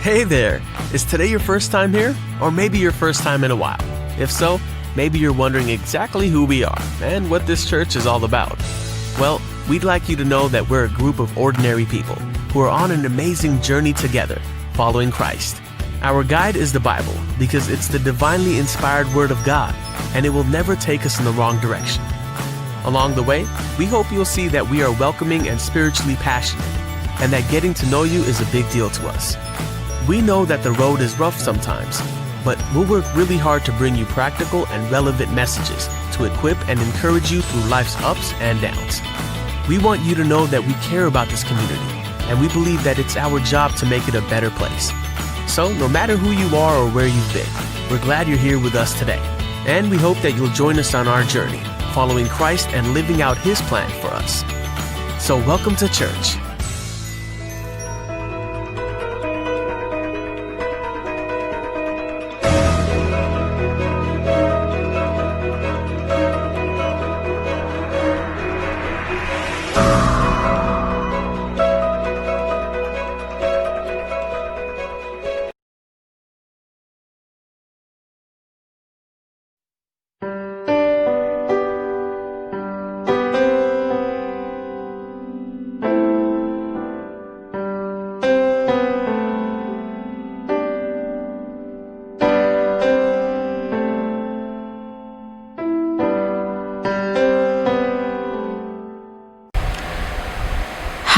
Hey there! Is today your first time here? Or maybe your first time in a while? If so, maybe you're wondering exactly who we are and what this church is all about. Well, we'd like you to know that we're a group of ordinary people who are on an amazing journey together, following Christ. Our guide is the Bible because it's the divinely inspired Word of God, and it will never take us in the wrong direction. Along the way, we hope you'll see that we are welcoming and spiritually passionate, and that getting to know you is a big deal to us. We know that the road is rough sometimes, but we'll work really hard to bring you practical and relevant messages to equip and encourage you through life's ups and downs. We want you to know that we care about this community, and we believe that it's our job to make it a better place. So, no matter who you are or where you've been, we're glad you're here with us today, and we hope that you'll join us on our journey, following Christ and living out His plan for us. So, welcome to church.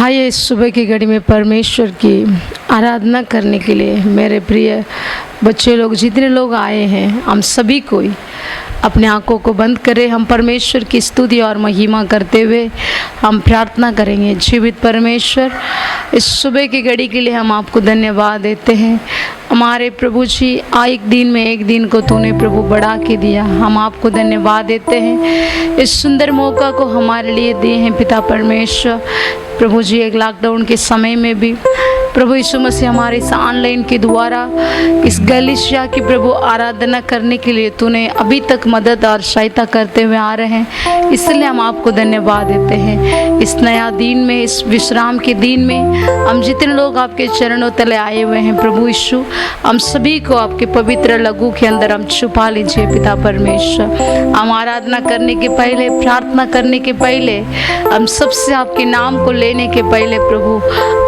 आइए इस सुबह की घड़ी में परमेश्वर की आराधना करने के लिए मेरे प्रिय बच्चे लोग, जितने लोग आए हैं, हम सभी कोई अपने आंखों को बंद करें। हम परमेश्वर की स्तुति और महिमा करते हुए हम प्रार्थना करेंगे। जीवित परमेश्वर, इस सुबह की घड़ी के लिए हम आपको धन्यवाद देते हैं। हमारे प्रभु जी, एक दिन में एक दिन को तूने प्रभु बढ़ा के दिया, हम आपको धन्यवाद देते हैं। इस सुंदर मौका को हमारे लिए दिए हैं पिता परमेश्वर। प्रभु जी, एक लॉकडाउन के समय में भी प्रभु यीशु मसीह हमारे इस ऑनलाइन के द्वारा इस गलीशिया की प्रभु आराधना करने के लिए तूने अभी तक मदद और सहायता करते हुए आ रहे हैं, इसलिए हम आपको धन्यवाद देते हैं। इस नया दिन में, इस विश्राम के दिन में हम जितने लोग आपके चरणों तले आए हुए हैं प्रभु यीशु, हम सभी को आपके पवित्र लहू के अंदर हम छुपा लीजिए पिता परमेश्वर। हम आराधना करने के पहले, प्रार्थना करने के पहले, हम सबसे आपके नाम को लेने के पहले प्रभु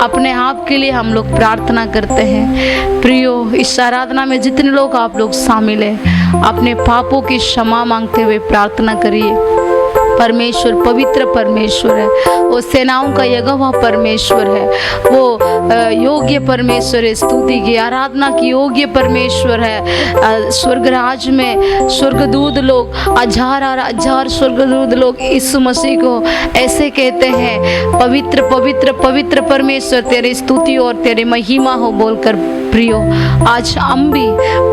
अपने आप के लिए हम लोग प्रार्थना करते हैं। प्रियो, इस आराधना में जितने लोग आप लोग शामिल हैं, अपने पापों की क्षमा मांगते हुए प्रार्थना करिए। परमेश्वर पवित्र परमेश्वर है, वो सेनाओं का यहोवा परमेश्वर है, वो योग्य परमेश्वर है, स्तुति की आराधना की योग्य परमेश्वर है। स्वर्ग राज में स्वर्गदूत लोग, हजार स्वर्गदूत लोग यीशु मसीह को ऐसे कहते हैं, पवित्र पवित्र पवित्र परमेश्वर, तेरी स्तुति और तेरी महिमा हो बोलकर। प्रियो, आज हम भी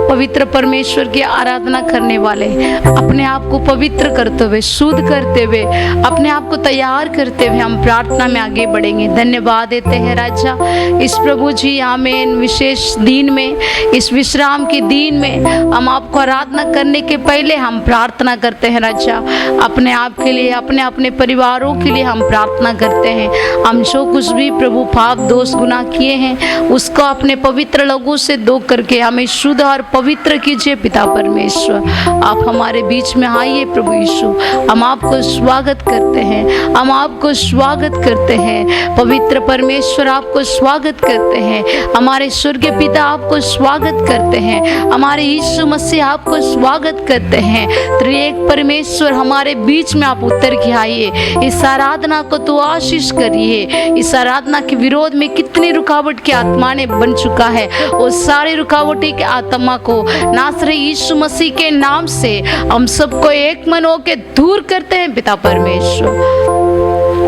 पवित्र परमेश्वर की आराधना करने वाले, अपने आप को पवित्र करते हुए, शुद्ध करते हुए, अपने आप को तैयार करते हुए हम प्रार्थना में आगे बढ़ेंगे। धन्यवाद देते हैं राजा इस प्रभु जी, आमीन। विशेष दिन में, इस विश्राम के दिन में हम आपको आराधना करने के पहले हम प्रार्थना करते हैं राजा। अपने आप के लिए, अपने अपने परिवारों के लिए हम प्रार्थना करते हैं। हम जो कुछ भी प्रभु पाप दोष गुनाह किए हैं, उसको अपने पवित्र लहू से धो करके हमें शुद्ध और पवित्र कीजिए पिता परमेश्वर। आप हमारे बीच में आइए प्रभु यीशु, हम आपको स्वागत करते हैं, हम आपको स्वागत करते हैं। पवित्र परमेश्वर, आपको स्वागत करते हैं। हमारे स्वर्गीय पिता आपको स्वागत करते हैं। हमारे यीशु मसीह आपको स्वागत करते हैं। त्रिएक परमेश्वर, हमारे बीच में आप उतर के आइए। इस आराधना को तो आशीष करिए। इस आराधना के विरोध में कितनी रुकावट की आत्मा ने बन चुका है, वो सारी रुकावटें के आत्मा को नासरी यीशु मसीह के नाम से हम सबको एक मन होकर दूर करते हैं पिता परमेश्वर।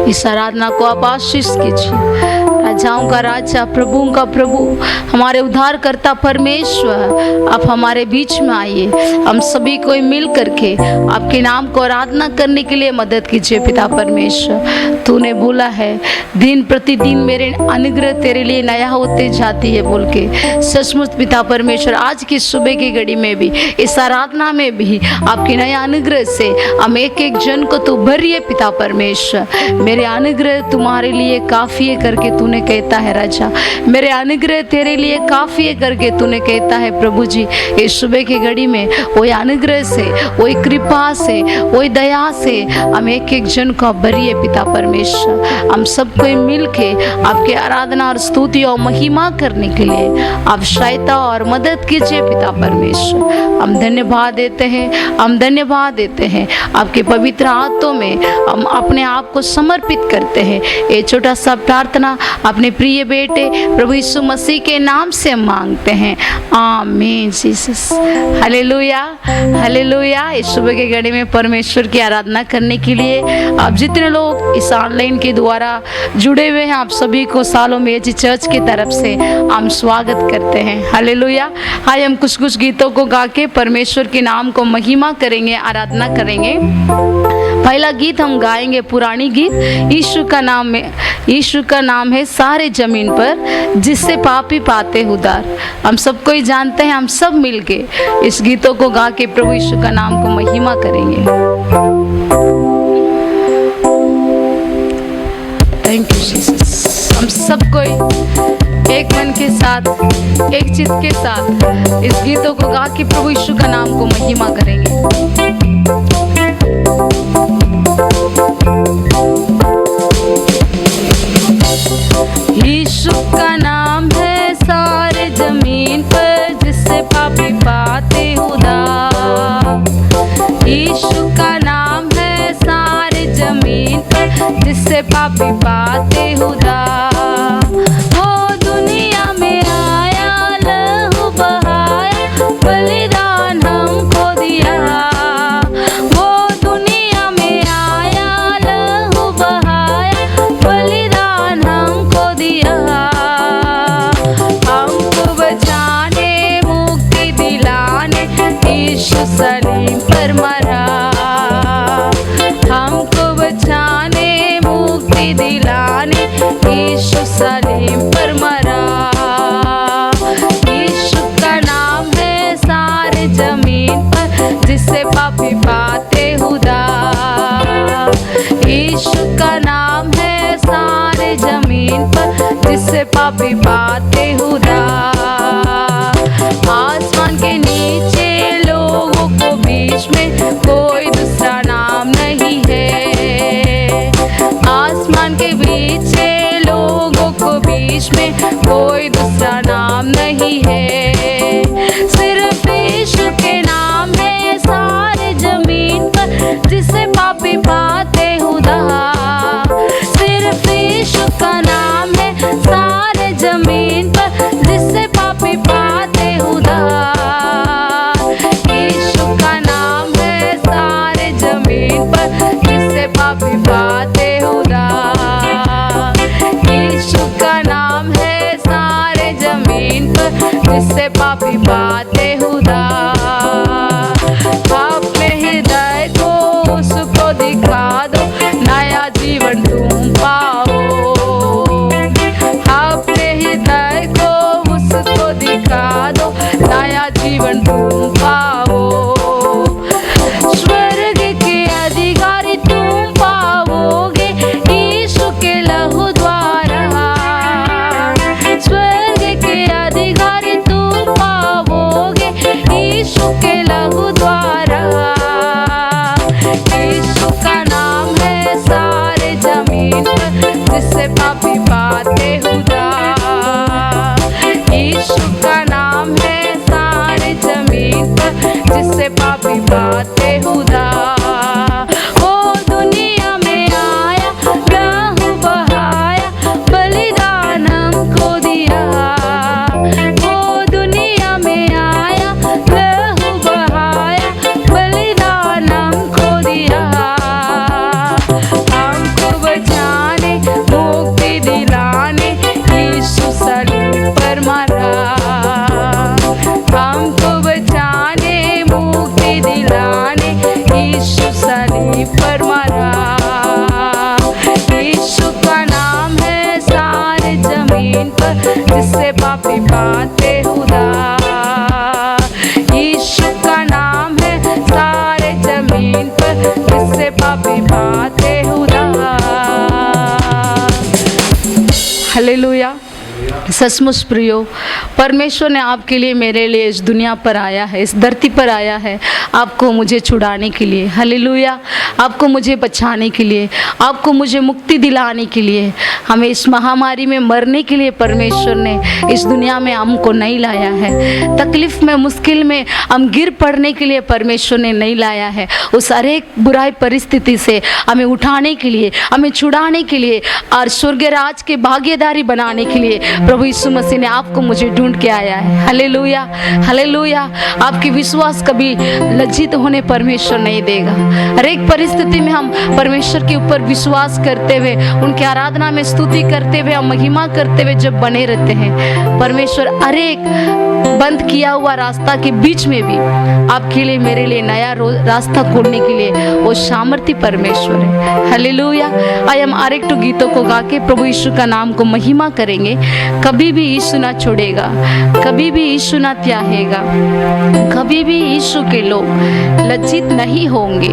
इस आराधना को आप आशीष कीजिए। राजाओं का राजा, प्रभुओं का प्रभु, हमारे उद्धारकर्ता परमेश्वर, आप हमारे बीच में आइए। हम सभी को मिल करके आपके नाम को आराधना करने के लिए मदद कीजिए पिता परमेश्वर। तूने बोला है, दिन प्रतिदिन मेरे अनुग्रह तेरे लिए नया होते जाती है बोल के। सचमुच पिता परमेश्वर, आज की सुबह की घड़ी में भी, इस आराधना में भी आपके नया अनुग्रह से हम एक एक जन को तो भरिए पिता परमेश्वर। मेरे अनुग्रह तुम्हारे लिए काफी है करके तूने कहता है राजा, मेरे अनुग्रह तेरे लिए काफ़ी है करके तूने कहता है प्रभु जी। इस सुबह की घड़ी में वही अनुग्रह से, वही कृपा से, वही दया से हम एक एक जन को आप भरिए पिता परमेश्वर। हम सबको मिल के आपके आराधना और स्तुति और महिमा करने के लिए आप सहायता और मदद कीजिए पिता परमेश्वर। हम धन्यवाद देते हैं, हम धन्यवाद देते हैं। आपके पवित्र हाथों में हम अपने आप को समर्पित करते हैं। ये छोटा सा प्रार्थना अपने प्रिय बेटे प्रभु यीशु मसीह के नाम से मांगते हैं, आमीन जीसस। Hallelujah, hallelujah. इस सुबह के घड़ी में परमेश्वर की आराधना करने के लिए आप जितने लोग इस ऑनलाइन के द्वारा जुड़े हुए हैं, आप सभी को सालों में चर्च की तरफ से हम स्वागत करते हैं। हालेलुया। हाय, हम कुछ कुछ गीतों को गा के परमेश्वर के नाम को महिमा करेंगे, आराधना करेंगे। पहला गीत हम गाएंगे पुरानी गीत, यीशु का नाम है सारे जमीन पर जिससे पापी पाते उद्धार। हम सबको ही जानते हैं, हम सब मिलके इस गीतों को गा के प्रभु यीशु का नाम को महिमा करेंगे। Thank you Jesus. हम सबको एक मन के साथ, एक चित्त के साथ इस गीतों को गा के प्रभु यीशु का नाम को महिमा करेंगे। यीशु का नाम है सारे जमीन पर जिससे पापी पाते उद्धार। यीशु का नाम है सारे जमीन पर जिससे पापी पाते उद्धार। वो दुनिया में आया, लहू बहाया, बलिदान हमको दिया। वो दुनिया में आया, लहू बहाया, बलिदान हमको दिया। हमको बचाने, मुक्ति दिलाने यीशु सलीम पर मरा। हमको बचाने, मुक्ति दिलाने यीशु सलीम पर मरा। यीशु का नाम है सारे जमीन पर जिससे पापी पाते उद्धार। यीशु का नाम है सारे जमीन पर जिससे पापी पाते उद्धार। आसमान के नीचे लोगों को बीच में कोई दूसरा नाम नहीं है। आसमान के पीछे लोगों को बीच में कोई दूसरा नाम नहीं है। सिर्फ यीशु के नाम है सारे जमीन पर जिससे पापी पाते उद्धार। सिर्फ यीशु का नाम है सारे जमीन पर जिससे पापी पाते उद्धार। यीशु का नाम है सारे जमीन पर जिससे पापी पाते उद्धार। यीशु का नाम है सारे जमीन पर जिससे पापी पाते उद्धार। अपने हृदय को उसको दिखा दो, नया जीवन तुम पाओ। अपने हृदय को उसको दिखा दो, नया जीवन तुम पाओ। स्वर्ग के अधिकारी तुम पाओगे यीशु के लहू द्वारा। स्वर्ग के अधिकारी तुम पाओगे यीशु के लहू द्वारा। यीशु का नाम है सारे जमीन पर जिससे पापी पाते उद्धार। यीशु का नाम है सारे जमीन पर जिससे पापी पाते उद्धार। वो दुनिया में आया, लहू बहाया, बलिदान हमको दिया। वो दुनिया में आया, लहू बहाया, बलिदान हमको दिया। हमको बचाने, मुक्ति दिलाने यीशु सलीम पर मरा। हमको बचाने, मुक्ति दिलाने यीशु सलीम पर मरा। यीशु का नाम है सारे जमीन पर जिससे पापी पाते उद्धार। यीशु का नाम है सारे जमीन पर जिससे पापी पाते उद्धार। हालेलुया। सचमुच प्रियो, परमेश्वर ने आपके लिए, मेरे लिए इस दुनिया पर आया है, इस धरती पर आया है, आपको मुझे छुड़ाने के लिए। हालेलुया। आपको मुझे बचाने के लिए, आपको मुझे मुक्ति दिलाने के लिए, हमें इस महामारी में मरने के लिए परमेश्वर ने इस दुनिया में हमको नहीं लाया है। तकलीफ में, मुश्किल में हम गिर पड़ने के लिए परमेश्वर ने नहीं लाया है। उस हर एक बुराई परिस्थिति से हमें उठाने के लिए, हमें छुड़ाने के लिए और स्वर्ग राज के भागीदारी बनाने के लिए प्रभु यीशु मसीह ने आपको मुझे ढूंढ के आया है। Hallelujah, hallelujah. आपकी विश्वास कभी लज्जित होने परमेश्वर नहीं देगा। हर एक परिस्थिति में हम परमेश्वर के ऊपर विश्वास करते हुए, उनकी आराधना में स्तुति करते हुए, हम महिमा करते हुए जब बने रहते हैं, परमेश्वर हर एक बंद किया हुआ रास्ता के बीच में भी आपके लिए, मेरे लिए नया रास्ता खोलने के लिए वो सामर्थ्य परमेश्वर है। हालेलुया। आइए हम हर एक गीतों को गा के प्रभु यीशु का नाम को महिमा करेंगे। कभी भी यीशु ना छोड़ेगा, कभी भी यीशु ना त्यागेगा, कभी भी यीशु के लोग लज्जित नहीं होंगे।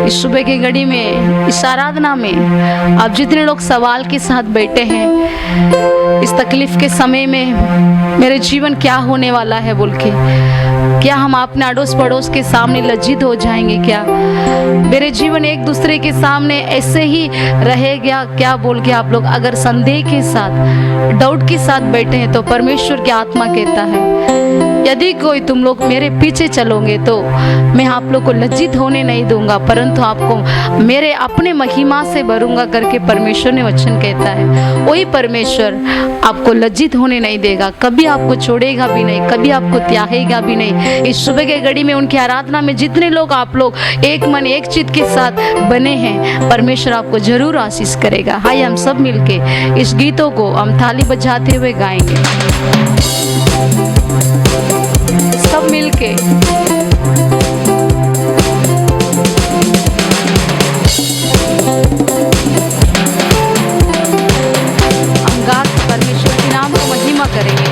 इस सुबह की घड़ी में, इस आराधना में आप जितने लोग सवाल के साथ बैठे हैं, इस तकलीफ के समय में मेरे जीवन क्या होने वाला है बोल के, क्या हम अपने अड़ोस पड़ोस के सामने लज्जित हो जाएंगे? क्या मेरे जीवन एक दूसरे के सामने ऐसे ही रहेगा क्या बोल के आप लोग अगर संदेह के साथ, डाउट के साथ बैठे हैं, तो परमेश्वर की आत्मा कहता है यदि कोई तुम लोग मेरे पीछे चलोगे तो मैं आप लोग को लज्जित होने नहीं दूंगा, परंतु आपको मेरे अपने महिमा से भरूंगा करके परमेश्वर ने वचन कहता है। वही परमेश्वर आपको लज्जित होने नहीं देगा, कभी आपको छोड़ेगा भी नहीं, कभी आपको त्यागेगा भी नहीं। इस सुबह के घड़ी में उनकी आराधना में जितने लोग आप लोग एक मन एक चित के साथ बने हैं, परमेश्वर आपको जरूर आशीष करेगा। हाय हम सब मिलके इस गीतों को हम थाली बजाते हुए गाएंगे, सब मिलके। हम गा परमेश्वर के नाम को महिमा करेंगे।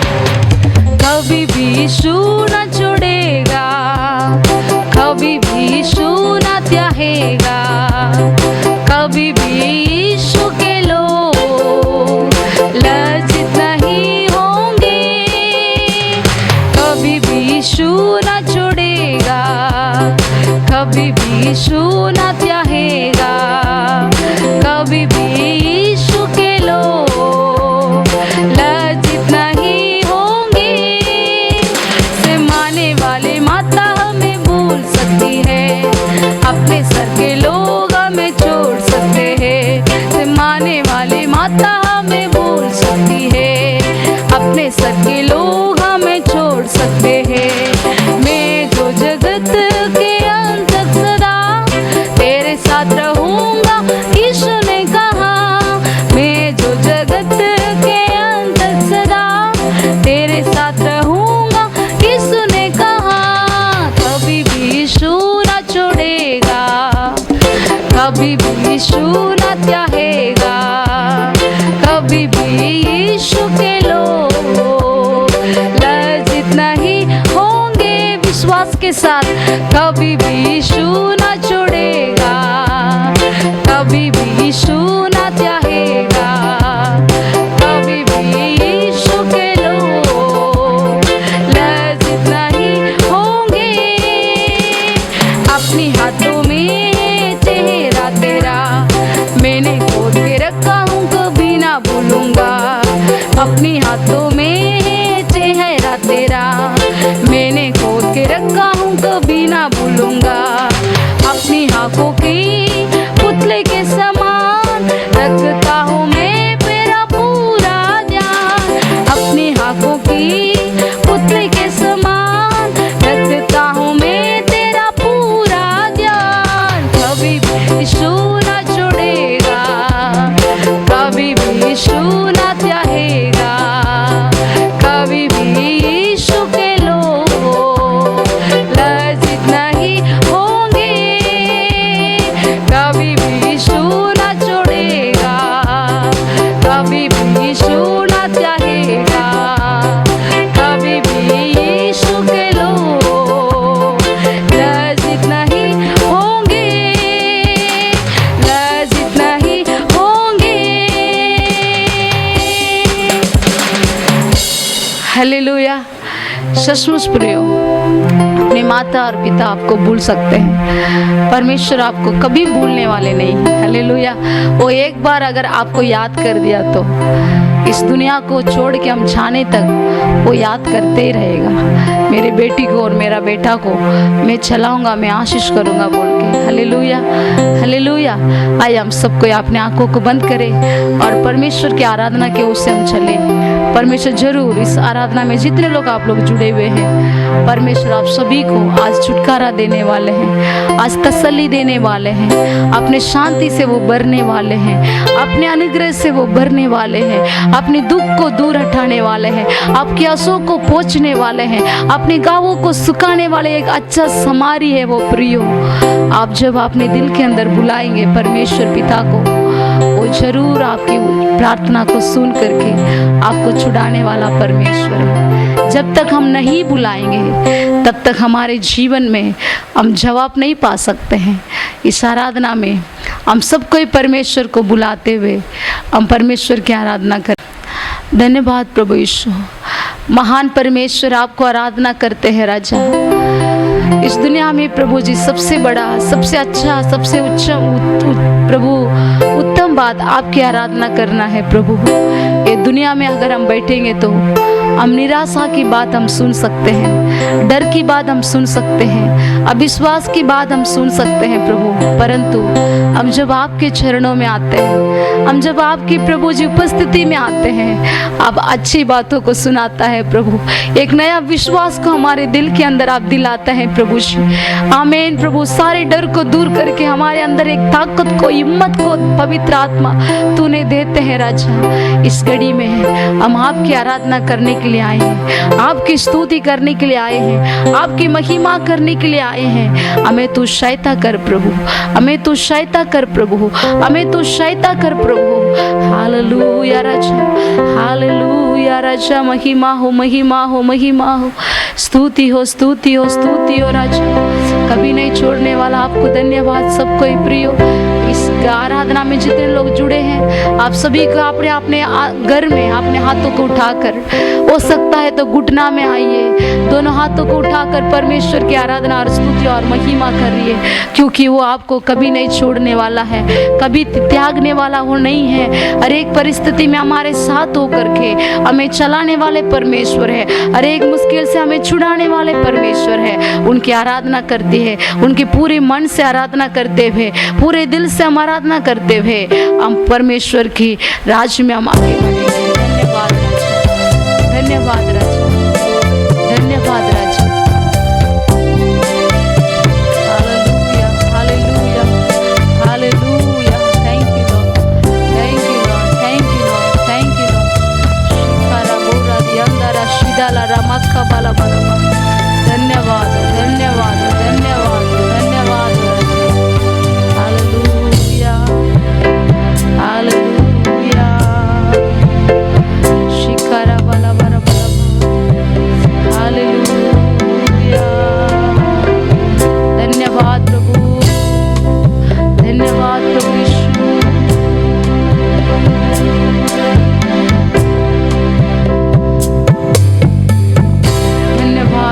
कभी भी यीशु न छोड़ेगा, कभी भी यीशु न त्यागेगा, कभी भी यीशु के लोग लज्जित नहीं होंगे, कभी भी यीशु न छोड़ेगा, कभी भी यीशु न त्यागेगा, कभी भी यीशु के लोग लज्जित नहीं होंगे। सिमाने वाले माता हमें भूल सकती है, अपने सर के लोग हमें छोड़ सकते हैं। सिमाने वाले माता हमें भूल सकती है, अपने सर के लोग हमें छोड़ सकते हैं। मैं जो जगत के अंत तक सदा तेरे साथ रहूंगा, यीशु ने कहा। मैं जो जगत के अंत तक सदा तेरे साथ रहूंगा, यीशु ने कहा। कभी भी यीशु न छोड़ेगा, कभी भी यीशु न त्यागेगा, कभी भी यीशु के लोग लज्जित नहीं होंगे। विश्वास के साथ, कभी भी यीशु न छोड़ेगा, कभी भी यीशु न त्यागेगा, कभी भी यीशु के लोग लज्जित नहीं होंगे। अपने हाथों में चेहरा तेरा मैंने खोद के रखा हूँ, कभी ना भूलूंगा। अपने हाथों में चेहरा तेरा मैंने खोद के रखा हूँ, कभी ना भूलूंगा। अपनी आंखों की पुतले के समान रखता हूँ मैं मेरा पूरा ध्यान। अपनी आंखों की पुतले के समान रखता हूँ मैं तेरा पूरा ध्यान। कभी भी यीशु न छोड़ेगा, कभी भी यीशु न त्यागेगा, कभी भी यीशु के लोग लज्जित नहीं होंगे, कभी भी यीशु न छोड़ेगा, कभी भी यीशु न त्यागेगा, कभी भी यीशु के लोग लज्जित नहीं होंगे, लज्जित नहीं होंगे। हालेलुया। सचमुच प्रियो, अपने माता और पिता आपको भूल सकते हैं, परमेश्वर आपको कभी भूलने वाले नहीं। हालेलुया। वो एक बार अगर आपको याद कर दिया तो इस दुनिया को छोड़ के हम जाने तक वो याद करते ही रहेगा। मेरी बेटी को और मेरा बेटा को मैं चलाऊंगा, मैं आशीष करूंगा बोल के। Hallelujah, hallelujah. आइए हम सबको अपने आंखों को बंद करें और परमेश्वर की आराधना के ओर से हम चले। परमेश्वर जरूर इस आराधना में जितने लोग आप लोग जुड़े हुए हैं, परमेश्वर आप सभी को आज छुटकारा देने वाले हैं, आज तसल्ली देने वाले हैं, अपने शांति से वो भरने वाले हैं, अपने अनुग्रह से वो भरने वाले हैं, अपने दुख को दूर हटाने वाले हैं, आपके आंसुओं को पोंछने वाले हैं, अपने घावों को सुखाने वाले एक अच्छा समारी है वो प्रियो। आप जब अपने दिल के अंदर बुलाएंगे परमेश्वर पिता को, वो जरूर आपकी प्रार्थना को सुन करके आपको छुड़ाने वाला परमेश्वर है। जब तक हम नहीं बुलाएंगे तब तक हमारे जीवन में हम जवाब नहीं पा सकते हैं। इस आराधना में हम सबको ही परमेश्वर को बुलाते हुए हम परमेश्वर की आराधना करें। धन्यवाद प्रभु यीशु, महान परमेश्वर, आपको आराधना करते हैं राजा। इस दुनिया में प्रभु जी सबसे बड़ा, सबसे अच्छा, सबसे उच्च प्रभु उत्तम बात आपकी आराधना करना है प्रभु। ये दुनिया में अगर हम बैठेंगे तो हम निराशा की बात हम सुन सकते हैं, डर की बात हम सुन सकते हैं, अविश्वास की बात हम सुन सकते हैं प्रभु, परंतु हम जब आपके चरणों में आते हैं, हम जब आपकी प्रभु जी उपस्थिति में आते हैं, आप अच्छी बातों को सुनाता है प्रभु। एक नया विश्वास को हमारे दिल के अंदर आप दिलाते हैं प्रभु जी। आमीन प्रभु। सारे डर को दूर करके हमारे अंदर एक ताकत को, हिम्मत को पवित्र आत्मा तूने देते हैं राजा। इस घड़ी में हम आपकी आराधना करने के लिए आए हैं, आपकी स्तुति करने के लिए आए हैं, आपकी महिमा करने के लिए आए हैं। हमें तू सहायता कर प्रभु, हमें तू सहायता कर प्रभु, हमें तू सहायता कर प्रभु। हालेलुया राजा, हालेलुया राजा। महिमा हो, महिमा हो, महिमा हो, स्तुति हो, स्तुति हो, स्तुति हो राजा। कभी नहीं छोड़ने वाला आपको धन्यवाद। सबको ही प्रियो, इस आराधना में जितने लोग जुड़े हैं, आप सभी को अपने अपने घर में अपने हाथों को उठाकर, हो सकता है तो घुटना में आइए, दोनों हाथों को उठाकर परमेश्वर की आराधना और स्तुति और महिमा करिए, क्योंकि वो आपको कभी नहीं छोड़ने वाला है, कभी त्यागने वाला वो नहीं है। हर एक परिस्थिति में हमारे साथ होकर के हमें चलाने वाले परमेश्वर है, हर एक मुश्किल से हमें छुड़ाने वाले परमेश्वर है। उनकी आराधना करते हैं, उनके पूरे मन से आराधना करते हुए, पूरे दिल से हम आराधना करते हुए हम परमेश्वर की राज में हम आगे बढ़ेंगे। धन्यवाद राजा, धन्यवाद राजा, धन्यवाद राजा। Hallelujah, hallelujah, hallelujah. Thank you Lord, thank you Lord, thank you Lord, thank you Lord. शिकारा बोरा दियांगारा शिदाला रमक्का बाला बाला। धन्यवाद, धन्यवाद, धन्यवाद, धन्यवाद राजा। Hallelujah, hallelujah. शिकारा बाला बाला बाला। हालेलुया। धन्यवाद प्रभु, धन्यवाद प्रभु यीशु। धन्यवाद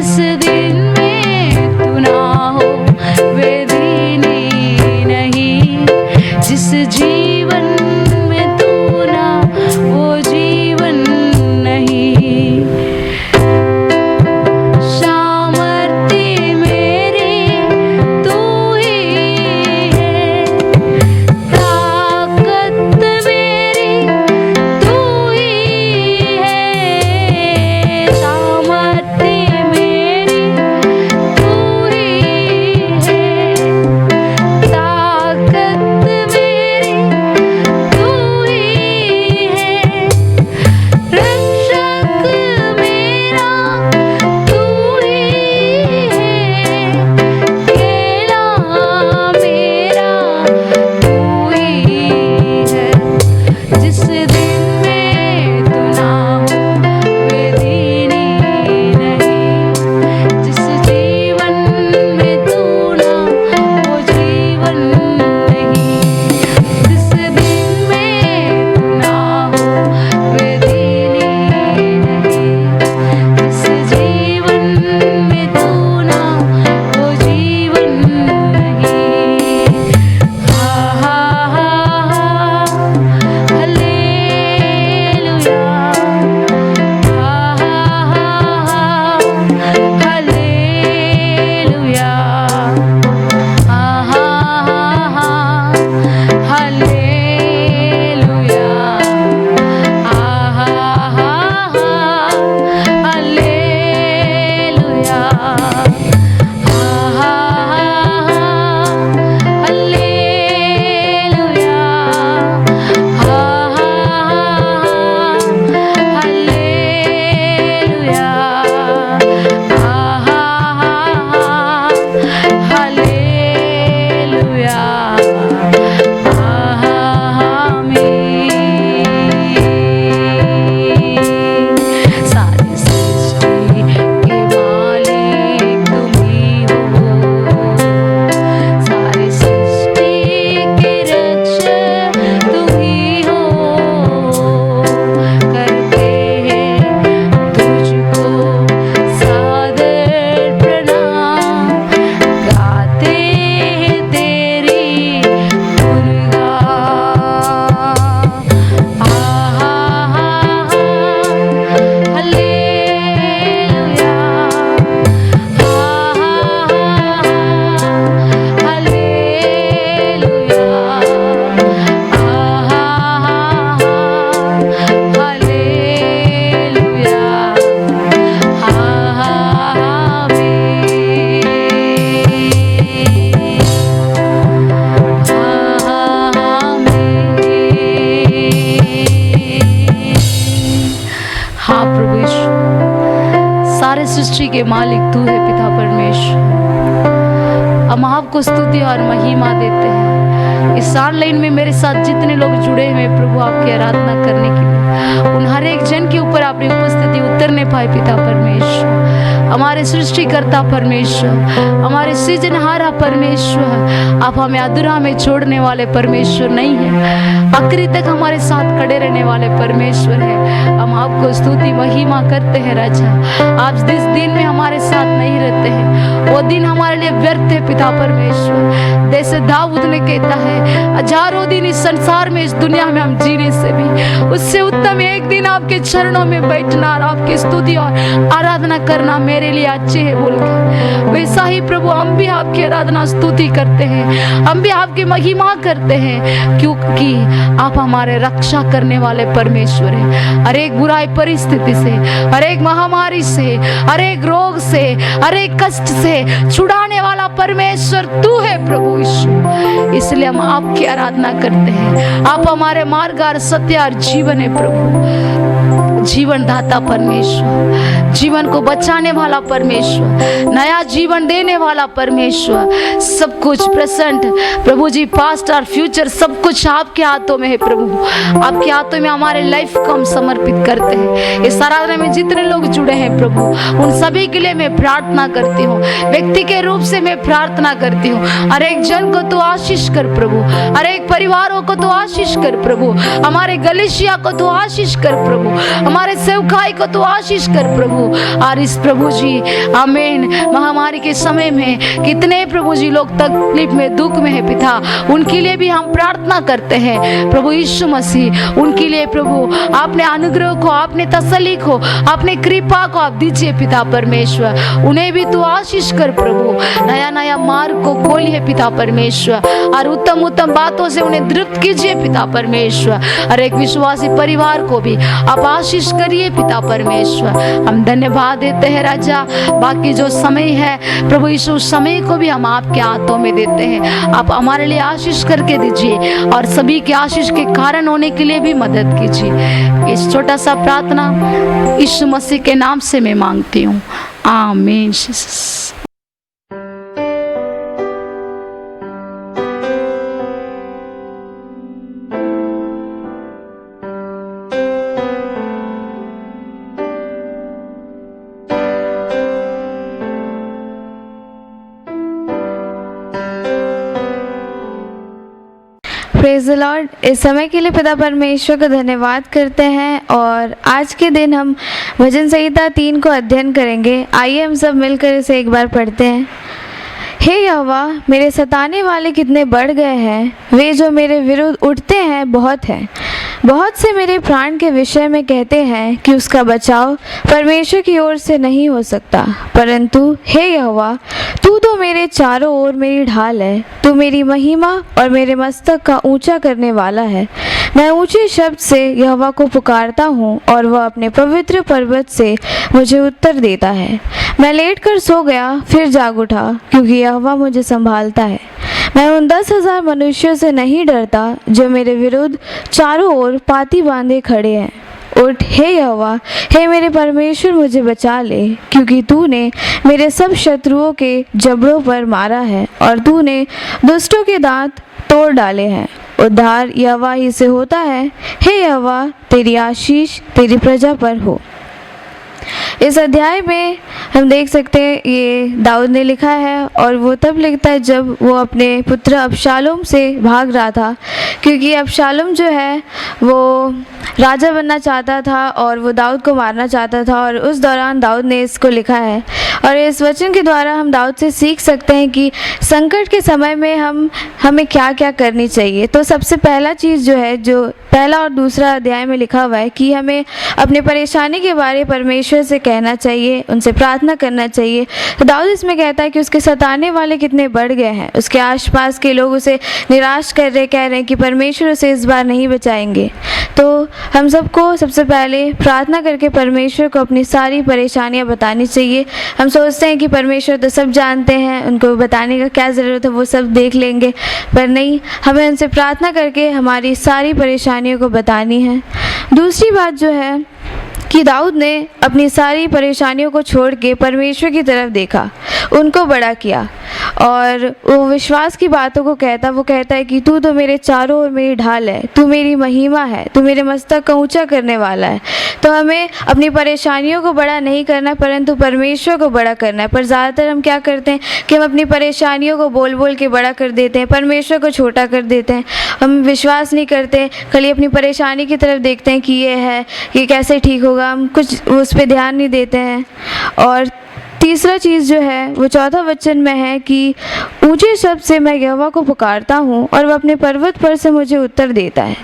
जिस दिन में तू ना हो वे दिन ही नहीं, जिस जीवन में तू ना वो जीवन नहीं। सामर्थ्य मेरी तू ही है, ताकत मेरी तू ही है, सामर्थ्य मेरी तू ही है, ताकत मेरी तू ही है, रक्षक मेरा तू ही है, केला मेरा तू ही है। जिस दिन में तू ना हो वे दिन ही नहीं, जिस जीवन में तू ना वो जीवन नहीं, जिस दिन में तू ना हो वे दिन ही नहीं, जिस जीवन में तू ना वो जीवन नहीं। हा हा हा हालेलुया, हा हा हा हालेलुया, हा हा हा हालेलुया, हा हा हा हालेलुया, हा हा हालेलुया, हा हालेलुया, हालेलुया, आमीन। सारी सृष्टि के मालिक तुम ही हो, सारी सृष्टि के रक्षक तुम ही हो, करते हैं तुझको सादर प्रणाम, गाते हैं तेरी गुणगान। आहा हालेलुया, आहा हालेलुया, आहा हालेलुया, हाँ प्रभु यीशु, सारे सृष्टि के मालिक तू है पिता परमेश्वर। हम आपको स्तुति और महिमा देते हैं। इस ऑनलाइन में मेरे साथ जितने लोग जुड़े हुए हैं प्रभु आपकी आराधना करने के लिए, उन हर एक जन के ऊपर आपकी उपस्थिति उतरने पाए पिता परमेश्वर। हमारे सृष्टिकर्ता परमेश्वर, हमारे सृजनहारा परमेश्वर, आप हमें अधूरा में छोड़ने वाले परमेश्वर नहीं है, आखिरी तक हमारे साथ खड़े रहने वाले परमेश्वर है। हम आपको स्तुति महिमा करते हैं राजा। आप जिस दिन में हमारे साथ नहीं रहते हैं वो दिन हमारे लिए व्यर्थ है पिता परमेश्वर। जैसे दाऊद ने कहता है, हजारों दिन इस संसार में इस दुनिया में हम जीने से भी उससे उत्तम एक दिन आपके चरणों में बैठना और आपकी स्तुति और आराधना करना मेरे लिए अच्छे है बोल के। वैसा ही प्रभु हम भी आपकी आराधना स्तुति करते हैं, हम भी आपकी महिमा करते हैं, क्योंकि आप हमारे रक्षा करने वाले परमेश्वर हैं। हर एक बुराई परिस्थिति से, हर एक महामारी से, हर एक रोग से, हर एक कष्ट से छुड़ाने वाला परमेश्वर तू है प्रभु यीशु। इसलिए हम आपकी आराधना करते हैं। आप हमारे मार्ग और सत्य और जीवन है प्रभु, जीवन दाता परमेश्वर, जीवन को बचाने वाला परमेश्वर, नया जीवन जीवन देने वाला परमेश्वर। सब कुछ प्रेजेंट प्रभु जी, पास्ट और फ्यूचर सब कुछ आपके हाथों में है प्रभु। आपके हाथों में हमारे लाइफ को हम समर्पित करते हैं। इस आराधना में जितने लोग जुड़े हैं प्रभु, उन सभी के लिए मैं प्रार्थना करती हूँ। व्यक्ति के रूप से मैं प्रार्थना करती हूँ, हर एक जन को तो आशीष कर प्रभु, हर एक परिवारों को तो आशीष कर प्रभु, हमारे गलीशिया को तो आशीष कर प्रभु, हमारे सेवकाई को तो आशीष कर प्रभु। और इस प्रभु जी आमीन, महामारी के समय में कितने प्रभु जी लोग तकलीफ में, दुख में है पिता, उनके लिए भी हम प्रार्थना करते हैं प्रभु यीशु मसीह। उनके लिए प्रभु आपने अनुग्रह को, आपने तसल्ली को, आपने कृपा को आप दीजिए पिता परमेश्वर। उन्हें भी तो आशीष कर प्रभु, नया नया मार्ग को खोलिए पिता परमेश्वर, और उत्तम उत्तम बातों से उन्हें तृप्त कीजिए पिता परमेश्वर। और एक विश्वासी परिवार को भी आप आशीष करिए पिता परमेश्वर। हम धन्यवाद देते हैं राजा। बाकी जो समय है प्रभु यीशु, समय को भी हम आपके हाथों में देते हैं। आप हमारे लिए आशीष करके दीजिए और सभी के आशीष के कारण होने के लिए भी मदद कीजिए। इस छोटा सा प्रार्थना यीशु मसीह के नाम से मैं मांगती हूँ, आमीन। Praise the Lord. इस समय के लिए पिता परमेश्वर का धन्यवाद करते हैं और आज के दिन हम भजन संहिता 3 को अध्ययन करेंगे। आइए हम सब मिलकर इसे एक बार पढ़ते हैं। हे यहोवा, मेरे सताने वाले कितने बढ़ गए हैं, वे जो मेरे विरुद्ध उठते हैं बहुत हैं। बहुत से मेरे प्राण के विषय में कहते हैं कि उसका बचाव परमेश्वर की ओर से नहीं हो सकता। परंतु हे यहोवा, तू तो मेरे चारों ओर मेरी ढाल है। तू मेरी महिमा और मेरे मस्तक का ऊंचा करने वाला है। मैं ऊंचे शब्द से यहोवा को पुकारता हूँ और वह अपने पवित्र पर्वत से मुझे उत्तर देता है। मैं लेटकर सो गया, फिर जाग उठा, क्योंकि यहोवा मुझे संभालता है। मैं उन 10,000 मनुष्यों से नहीं डरता जो मेरे विरुद्ध चारों ओर पाती बांधे खड़े हैं। उठ हे यहोवा, हे मेरे परमेश्वर, मुझे बचा ले, क्योंकि तूने मेरे सब शत्रुओं के जबड़ों पर मारा है और तूने दुष्टों के दांत तोड़ डाले हैं। उद्धार यहोवा ही से होता है। हे यहोवा, तेरी आशीष तेरी प्रजा पर हो। इस अध्याय में हम देख सकते हैं ये दाऊद ने लिखा है और वो तब लिखता है जब वो अपने पुत्र अबशालोम से भाग रहा था, क्योंकि अबशालोम जो है वो राजा बनना चाहता था और वो दाऊद को मारना चाहता था। और उस दौरान दाऊद ने इसको लिखा है और इस वचन के द्वारा हम दाऊद से सीख सकते हैं कि संकट के समय में हमें क्या क्या करनी चाहिए। तो सबसे पहला चीज़ जो है, जो पहला और दूसरा अध्याय में लिखा हुआ है कि हमें अपने परेशानी के बारे परमेश्वर से कहना चाहिए, उनसे प्रार्थना करना चाहिए। तो दाऊद इसमें कहता है कि उसके सताने वाले कितने बढ़ गए हैं। उसके आसपास के लोग उसे निराश कह रहे हैं कि परमेश्वर उसे इस बार नहीं बचाएंगे। तो हम सबको सबसे पहले प्रार्थना करके परमेश्वर को अपनी सारी परेशानियां बतानी चाहिए। हम सोचते हैं कि परमेश्वर तो सब जानते हैं, उनको बताने का क्या ज़रूरत है, वो सब देख लेंगे, पर नहीं, हमें उनसे प्रार्थना करके हमारी सारी परेशानियों को बतानी है। दूसरी बात जो है कि दाऊद ने अपनी सारी परेशानियों को छोड़ के परमेश्वर की तरफ देखा, उनको बड़ा किया और वो विश्वास की बातों को वो कहता है कि तू तो मेरे चारों ओर मेरी ढाल है, तू मेरी महिमा है, तू मेरे मस्तक का ऊंचा करने वाला है। तो हमें अपनी परेशानियों को बड़ा नहीं करना परंतु परमेश्वर को बड़ा करना है। पर ज़्यादातर हम क्या करते हैं कि हम अपनी परेशानियों को बोल बोल के बड़ा कर देते हैं, परमेश्वर को छोटा कर देते हैं। हम विश्वास नहीं करते, खाली अपनी परेशानी की तरफ देखते हैं कि ये है, ये कैसे ठीक होगा, हम कुछ उस पर ध्यान नहीं देते हैं। और तीसरा चीज़ जो है वो चौथा वचन में है कि ऊंचे शब्द से मैं यहोवा को पुकारता हूँ और वह अपने पर्वत पर से मुझे उत्तर देता है।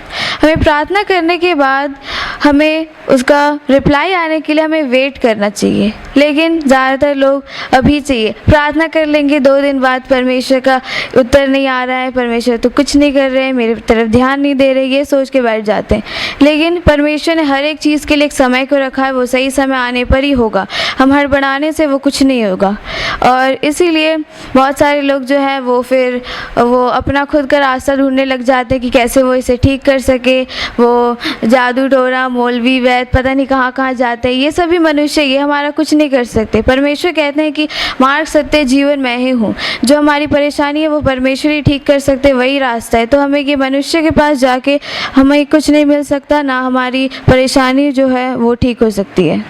हमें प्रार्थना करने के बाद हमें उसका रिप्लाई आने के लिए हमें वेट करना चाहिए, लेकिन ज़्यादातर लोग अभी चाहिए, प्रार्थना कर लेंगे 2 दिन बाद परमेश्वर का उत्तर नहीं आ रहा है, परमेश्वर तो कुछ नहीं कर रहे हैं, मेरे तरफ ध्यान नहीं दे रहे, ये सोच के बैठ जाते हैं। लेकिन परमेश्वर ने हर एक चीज़ के लिए एक समय को रखा है, वो सही समय आने पर ही होगा। हम हड़बड़ाने से वो कुछ नहीं होगा। और इसीलिए बहुत सारे लोग जो है वो अपना खुद का रास्ता ढूंढने लग जाते हैं कि कैसे वो इसे ठीक कर सके। वो जादू टोना मौलवी वैद पता नहीं कहाँ कहाँ जाते हैं। ये सभी मनुष्य ये हमारा कुछ नहीं कर सकते। परमेश्वर कहते हैं कि मार्ग सत्य जीवन मैं ही हूँ। जो हमारी परेशानी है वो परमेश्वर ही ठीक कर सकते, वही रास्ता है। तो हमें ये मनुष्य के पास जाके हमें कुछ नहीं मिल सकता, ना हमारी परेशानी जो है वो ठीक हो सकती है।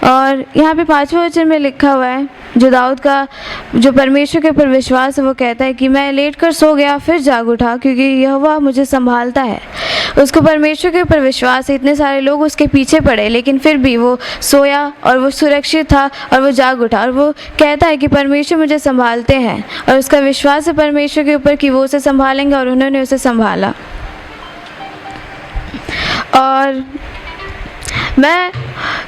और यहाँ पे 5वें वचन में लिखा हुआ है, जो दाऊद का जो परमेश्वर के ऊपर विश्वास है, वो कहता है कि मैं लेटकर सो गया फिर जाग उठा, क्योंकि यहोवा मुझे संभालता है। उसको परमेश्वर के ऊपर विश्वास है। इतने सारे लोग उसके पीछे पड़े, लेकिन फिर भी वो सोया और वो सुरक्षित था और वो जाग उठा, और वो कहता है कि परमेश्वर मुझे संभालते हैं। और उसका विश्वास है परमेश्वर के ऊपर कि वो उसे संभालेंगे, और उन्होंने उसे संभाला। और मैं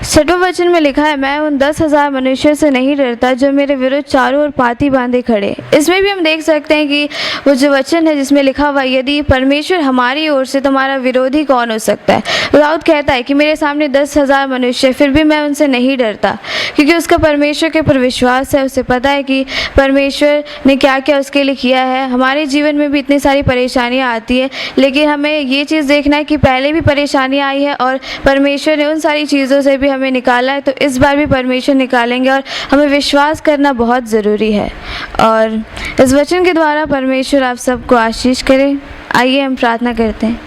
6वें वचन में लिखा है, मैं उन 10,000 मनुष्यों से नहीं डरता जो मेरे विरुद्ध चारों ओर पाती बांधे खड़े। इसमें भी हम देख सकते हैं कि वो जो वचन है जिसमें लिखा हुआ, यदि परमेश्वर हमारी ओर से तो हमारा विरोधी कौन हो सकता है। दाऊद कहता है कि मेरे सामने 10,000 मनुष्य फिर भी मैं उनसे नहीं डरता, क्योंकि उसका परमेश्वर के ऊपर विश्वास है। उसे पता है कि परमेश्वर ने क्या क्या उसके लिए किया है। हमारे जीवन में भी इतनी सारी परेशानियाँ आती है, लेकिन हमें ये चीज़ देखना है कि पहले भी परेशानियाँ आई है और परमेश्वर ने उन सारी चीज़ों से भी हमें निकाला है, तो इस बार भी परमेश्वर निकालेंगे। और हमें विश्वास करना बहुत ज़रूरी है। और इस वचन के द्वारा परमेश्वर आप सबको आशीष करे। आइए हम प्रार्थना करते हैं।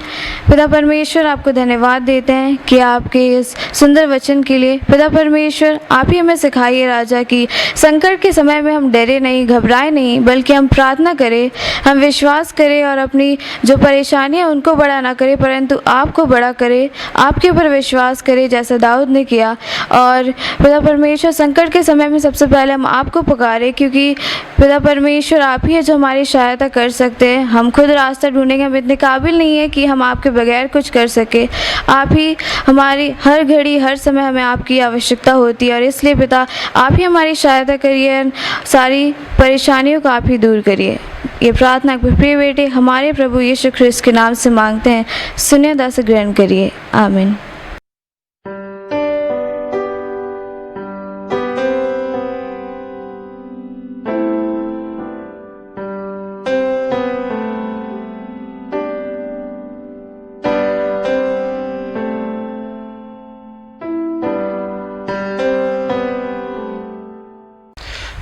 पिता परमेश्वर, आपको धन्यवाद देते हैं कि आपके इस सुंदर वचन के लिए। पिता परमेश्वर, आप ही हमें सिखाइए राजा कि संकट के समय में हम डरे नहीं, घबराए नहीं, बल्कि हम प्रार्थना करें, हम विश्वास करें और अपनी जो परेशानियाँ उनको बड़ा ना करें, परंतु आपको बड़ा करें, आपके ऊपर विश्वास करें जैसा दाऊद ने किया। और पिता परमेश्वर, संकट के समय में सबसे पहले हम आपको पुकारें, क्योंकि पिता परमेश्वर आप ही है जो हमारी सहायता कर सकते हैं। हम खुद रास्ता ढूंढेंगे, हम इतने काबिल नहीं है कि हम आपके बगैर कुछ कर सके। आप ही हमारी हर घड़ी हर समय हमें आपकी आवश्यकता होती है, और इसलिए पिता आप ही हमारी सहायता करिए, सारी परेशानियों को आप ही दूर करिए। ये प्रार्थना प्रिय बेटे हमारे प्रभु यीशु ख्रिस्त के नाम से मांगते हैं, सुनिए दास ग्रहण करिए। आमीन।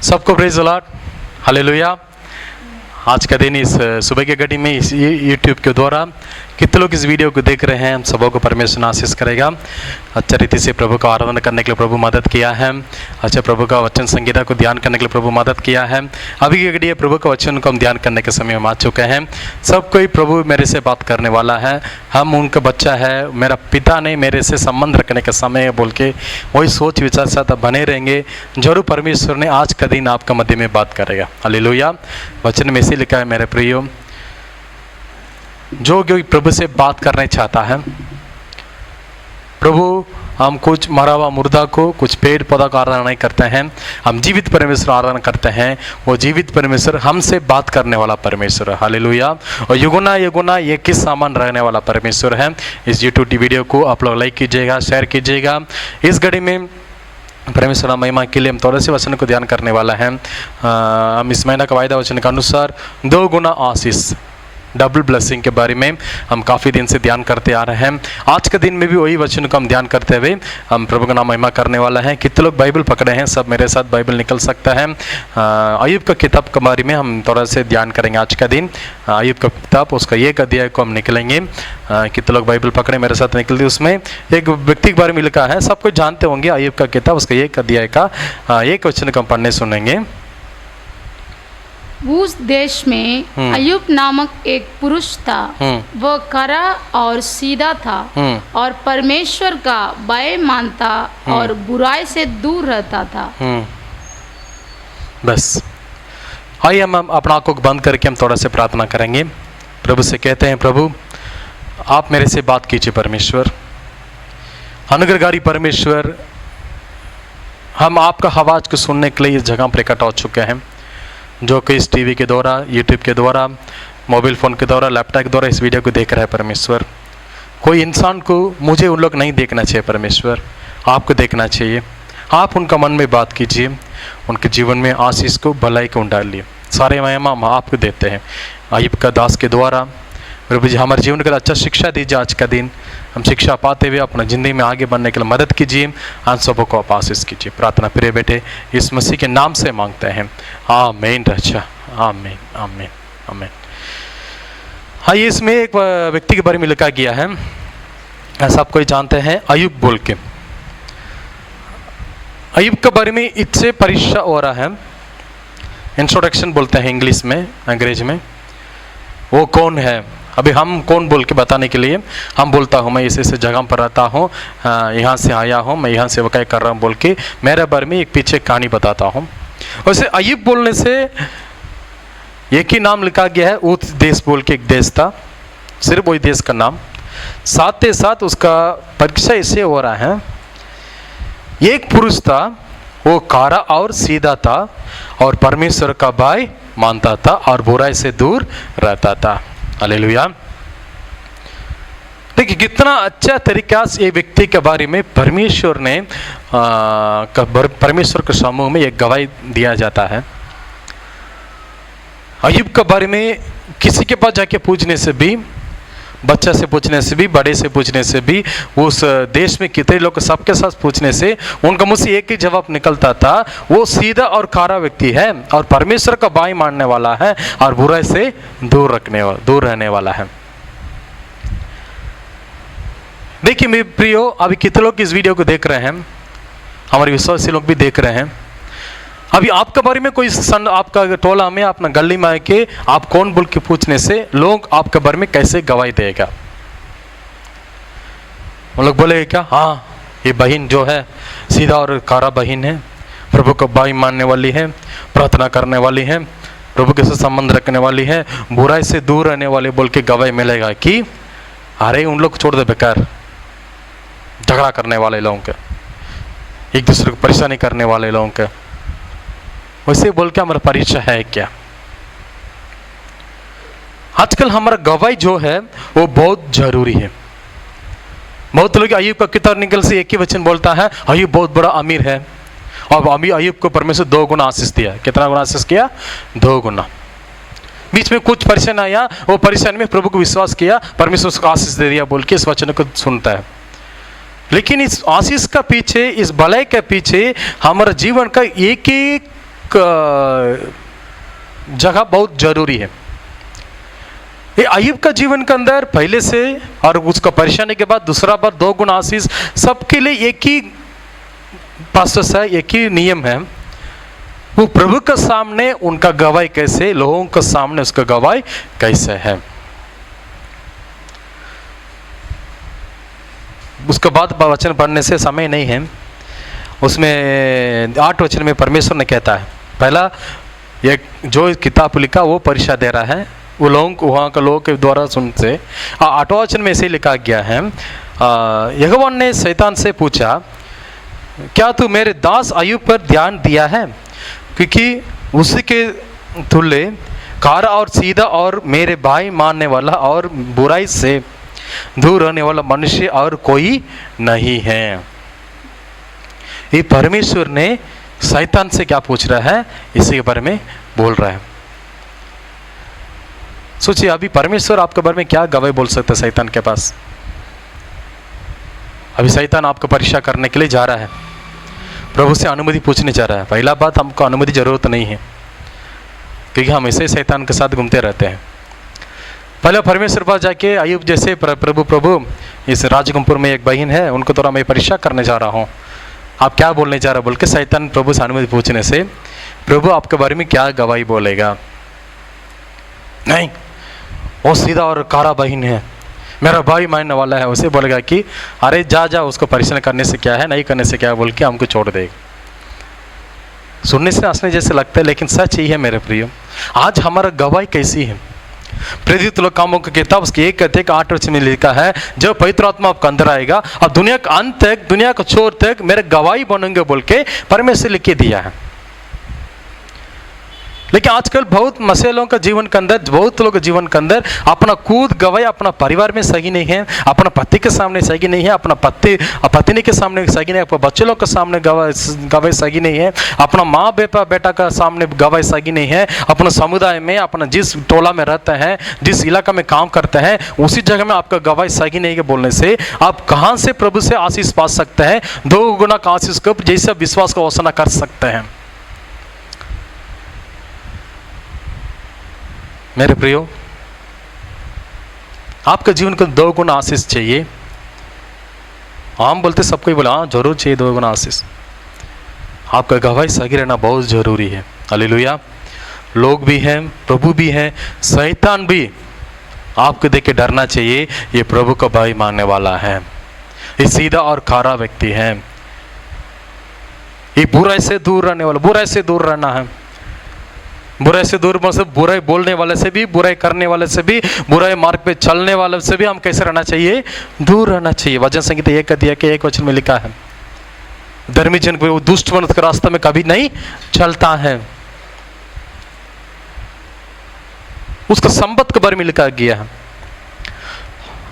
सबको प्रेज द लॉर्ड, हालेलुया। आज का दिन इस सुबह की घड़ी में इस यूट्यूब के द्वारा कितने लोग इस वीडियो को देख रहे हैं, हम सबों को परमेश्वर आशीष करेगा। अच्छा रीति से प्रभु का आराधना करने के लिए प्रभु मदद किया है। अच्छा प्रभु का वचन संगीता को ध्यान करने के लिए प्रभु मदद किया है। अभी की घड़ी प्रभु का वचन को हम ध्यान करने के समय में आ चुके हैं। सब कोई प्रभु मेरे से बात करने वाला है, हम उनका बच्चा है, मेरा पिता ने मेरे से संबंध रखने का समय है बोल के वही सोच विचार साथ बने रहेंगे। जरूर परमेश्वर ने आज का दिन आपका मध्य में बात करेगा। हालेलुया। वचन में इसी लिखा है, मेरे प्रियो, जो प्रभु से बात करना चाहता है, प्रभु हम कुछ मरा हुआ मुर्दा को, कुछ पेड़ पौधा का आराधना नहीं करते हैं, हम जीवित परमेश्वर आराधना करते हैं। वो जीवित परमेश्वर हमसे बात करने वाला परमेश्वर है। हालेलुया। और युगुना युगुना ये किस सामान रहने वाला परमेश्वर है। इस यूट्यूब वीडियो को आप लोग लाइक कीजिएगा, शेयर कीजिएगा। इस घड़ी में परमेश्वर महिमा के लिए हम थोड़े से वचन को ध्यान करने वाला है। हम इस महीना का वायदा वचन के अनुसार 2 गुना आशीष, डबल ब्लेसिंग के बारे में हम काफ़ी दिन से ध्यान करते आ रहे हैं। आज के दिन में भी वही वचन को हम ध्यान करते हुए हम प्रभु का नाम महिमा करने वाला है। कितने लोग बाइबल पकड़े हैं, सब मेरे साथ बाइबल निकल सकता है। अय्यूब का किताब के बारे में हम थोड़ा से ध्यान करेंगे आज का दिन। अय्यूब का किताब उसका 1 अध्याय को हम निकलेंगे। कितने लोग बाइबल पकड़े मेरे साथ निकलते, उसमें एक व्यक्ति के बारे में लिखा है, सब कुछ जानते होंगे। अय्यूब का किताब उसका 1 अध्याय का 1 वचन को हम पढ़ने सुनेंगे। उस देश में अय्यूब नामक एक पुरुष था, वह खरा और सीधा था और परमेश्वर का भय मानता और बुराई से दूर रहता था। बस आइए हम अपना आंखों को बंद करके हम थोड़ा से प्रार्थना करेंगे। प्रभु से कहते हैं, प्रभु आप मेरे से बात कीजिए परमेश्वर, अनुग्रहकारी परमेश्वर। हम आपका आवाज़ को सुनने के लिए इस जगह पर इकट्ठा हो चुके हैं, जो कि इस टीवी के द्वारा, यूट्यूब के द्वारा, मोबाइल फ़ोन के द्वारा, लैपटॉप के द्वारा इस वीडियो को देख रहा है परमेश्वर। कोई इंसान को, मुझे उन लोग नहीं देखना चाहिए परमेश्वर, आपको देखना चाहिए। आप उनका मन में बात कीजिए, उनके जीवन में आशीष को, भलाई को डालिए। सारे महिमा हम आपको देते हैं अय्यूब का दास के द्वारा। प्रभु जी हमारे जीवन के लिए अच्छा शिक्षा दीजिए। आज का दिन हम शिक्षा पाते हुए अपना ज़िंदगी में आगे बढ़ने के लिए मदद कीजिए। हम सबों को आप आशीष कीजिए। प्रार्थना प्रिय बेटे इस मसीह के नाम से मांगते हैं, आमीन। अच्छा, आमीन आमीन आमीन। हाँ, ये इसमें एक व्यक्ति के बारे में लिखा गया है, ऐसा आप कोई जानते हैं, अय्यूब बोल के। अय्यूब के बारे में इससे परिचय हो रहा है, इंट्रोडक्शन बोलते हैं इंग्लिश में, अंग्रेजी में। वो कौन है? अभी हम कौन बोल के बताने के लिए हम बोलता हूँ, मैं इस जगह पर रहता हूँ, यहाँ से आया हूँ, मैं यहाँ सेवकाई कर रहा हूँ बोल के मेरे बारे में एक पीछे कहानी बताता हूँ। वैसे अय्यूब बोलने से एक ही नाम लिखा गया है, ऊत देश बोल के एक देश था, सिर्फ वही देश का नाम। साथ ही साथ उसका परिचय इससे हो रहा है, एक पुरुष था, वो कारा और सीधा था और परमेश्वर का भाई मानता था और बुराई से दूर रहता था। हालेलुया। देखिए कितना अच्छा तरीका से ये व्यक्ति के बारे में परमेश्वर ने परमेश्वर के समूह में एक गवाही दिया जाता है। अय्यूब के बारे में किसी के पास जाके पूछने से भी, बच्चा से पूछने से भी, बड़े से पूछने से भी, उस देश में कितने लोग सबके साथ पूछने से उनका मुंह से एक ही जवाब निकलता था, वो सीधा और कारा व्यक्ति है और परमेश्वर का भाई मानने वाला है और बुराई से दूर रहने वाला है। देखिए मेरे प्रियो, अभी कितने लोग इस वीडियो को देख रहे हैं, हमारे विश्वासी लोग भी देख रहे हैं। अभी आपके बारे में कोई आपका टोला में, अपना गली में आके आप कौन बोल के पूछने से लोग आपके बारे में कैसे गवाही देगा? वो लोग बोलेगा क्या? हाँ, ये बहन जो है सीधा और कारा बहन है, प्रभु को भाई मानने वाली है, प्रार्थना करने वाली है, प्रभु के साथ संबंध रखने वाली है, बुराई से दूर रहने वाले बोल के गवाही मिलेगा कि अरे उन लोग छोड़ दे, बेकार झगड़ा करने वाले लोगों के, एक दूसरे को परेशानी करने वाले लोगों के, वैसे बोल के हमारा परिचय है क्या? आजकल हमारा गवाही जो है वो बहुत जरूरी है। बहुत लोग अय्यूब का किताब निकल से एक ही वचन बोलता है, अय्यूब बहुत बड़ा अमीर है और अय्यूब को परमेश्वर 2 गुना आशीष दिया। कितना गुना आशीष किया? 2 गुना। बीच में कुछ परेशानी आया, वो परेशानी में प्रभु को विश्वास किया, परमेश्वर उसको आशीष दे दिया बोल के इस वचन को सुनता है। लेकिन इस आशीष का पीछे, इस भलाई के पीछे हमारा जीवन का एक एक जगह बहुत जरूरी है। ये अय्यूब का जीवन के अंदर पहले से और उसका परेशानी के बाद दूसरा बार 2 गुना आशीष, सबके लिए एक ही प्रोसेस है, एक ही नियम है। वो प्रभु के सामने उनका गवाही कैसे, लोगों के सामने उसका गवाही कैसे है। उसके बाद वचन पढ़ने से समय नहीं है, उसमें 8 वचन में परमेश्वर ने कहता है, पहला एक जो किताब लिखा वो परिचय दे रहा है, वो लोगों को, वहाँ के लोगों के द्वारा सुनते। 8वां वचन में ऐसे लिखा गया है, यहोवा ने शैतान से पूछा, क्या तू मेरे दास अय्यूब पर ध्यान दिया है? क्योंकि उसी के तुल्य कारा और सीधा और मेरे भाई मानने वाला और बुराई से दूर रहने वाला मनुष्य और कोई नहीं है। ये परमेश्वर ने शैतान से क्या पूछ रहा है, इसी के बारे में बोल रहा है। सोचिए अभी परमेश्वर आपके बारे में क्या गवाही बोल सकता है शैतान के पास? अभी शैतान आपको परीक्षा करने के लिए जा रहा है, प्रभु से अनुमति पूछने जा रहा है। पहला बात, हमको अनुमति जरूरत नहीं है क्योंकि हम ऐसे शैतान के साथ घूमते रहते हैं। पहले परमेश्वर पास जाके अय्यूब जैसे प्रभु इस राजकुंपुर में एक बहन है, उनको थोड़ा मैं परीक्षा करने जा रहा हूँ, आप क्या बोलने जा रहे हो बोल के शैतान प्रभु से अनुमति पूछने से प्रभु आपके बारे में क्या गवाही बोलेगा? नहीं, वो सीधा और कारा बहन है, मेरा भाई मानने वाला है, उसे बोलेगा कि अरे जा उसको परेशान करने से क्या है, नहीं करने से क्या है बोल के हमको छोड़ देगा। सुनने से हंसने जैसे लगता है लेकिन सच ही है मेरे प्रियो। आज हमारा गवाही कैसी है? प्रेरित लोग कामों की किताब उसके 1:8 वचन में लिखा है, जब पवित्र आत्मा आपका अंदर आएगा और दुनिया का अंत तक, दुनिया का छोर तक मेरे गवाही बनेंगे बोल के परमेश्वर लिख के दिया है। लेकिन आजकल बहुत मसीहियों का जीवन के अंदर, बहुत लोग के जीवन के अंदर अपना कूद गवाही अपना परिवार में सही नहीं है, अपना पति के सामने सही नहीं है, अपना पत्नी के सामने सही नहीं है, अपने बच्चे लोग के सामने गवाही सही नहीं है, अपना माँ बेटा का सामने गवाही सही नहीं है, अपने समुदाय में, अपना जिस टोला में रहते हैं, जिस इलाका में काम करते हैं, उसी जगह में आपका गवाही सही नहीं है बोलने से आप कहाँ से प्रभु से आशीष पा सकते हैं? 2 गुना का आशीष को जैसे विश्वास को घोषणा कर सकते हैं। मेरे प्रियो, आपके जीवन को 2 गुना आशीष चाहिए। हम बोलते सबको ही बोला हाँ जरूर चाहिए 2 गुना आशीष। आपका गवाही सही रहना बहुत जरूरी है। हालेलुया। लोग भी हैं, प्रभु भी हैं, शैतान भी आपको देख के डरना चाहिए, ये प्रभु का भाई मानने वाला है, ये सीधा और खारा व्यक्ति है, ये बुराई से दूर रहने वाला, बुराई से दूर रहना है। बुराई से दूर मतलब बुराई बोलने वाले से भी, बुराई करने वाले से भी, बुराई मार्ग पे चलने वाले से भी हम कैसे रहना चाहिए? दूर रहना चाहिए। वचन संहिता 1 अध्याय के 1 वचन में लिखा है, धर्मी जन को दुष्ट मनुष्य के रास्ते में कभी नहीं चलता है। उसका संपत्ति के बारे में लिखा गया है।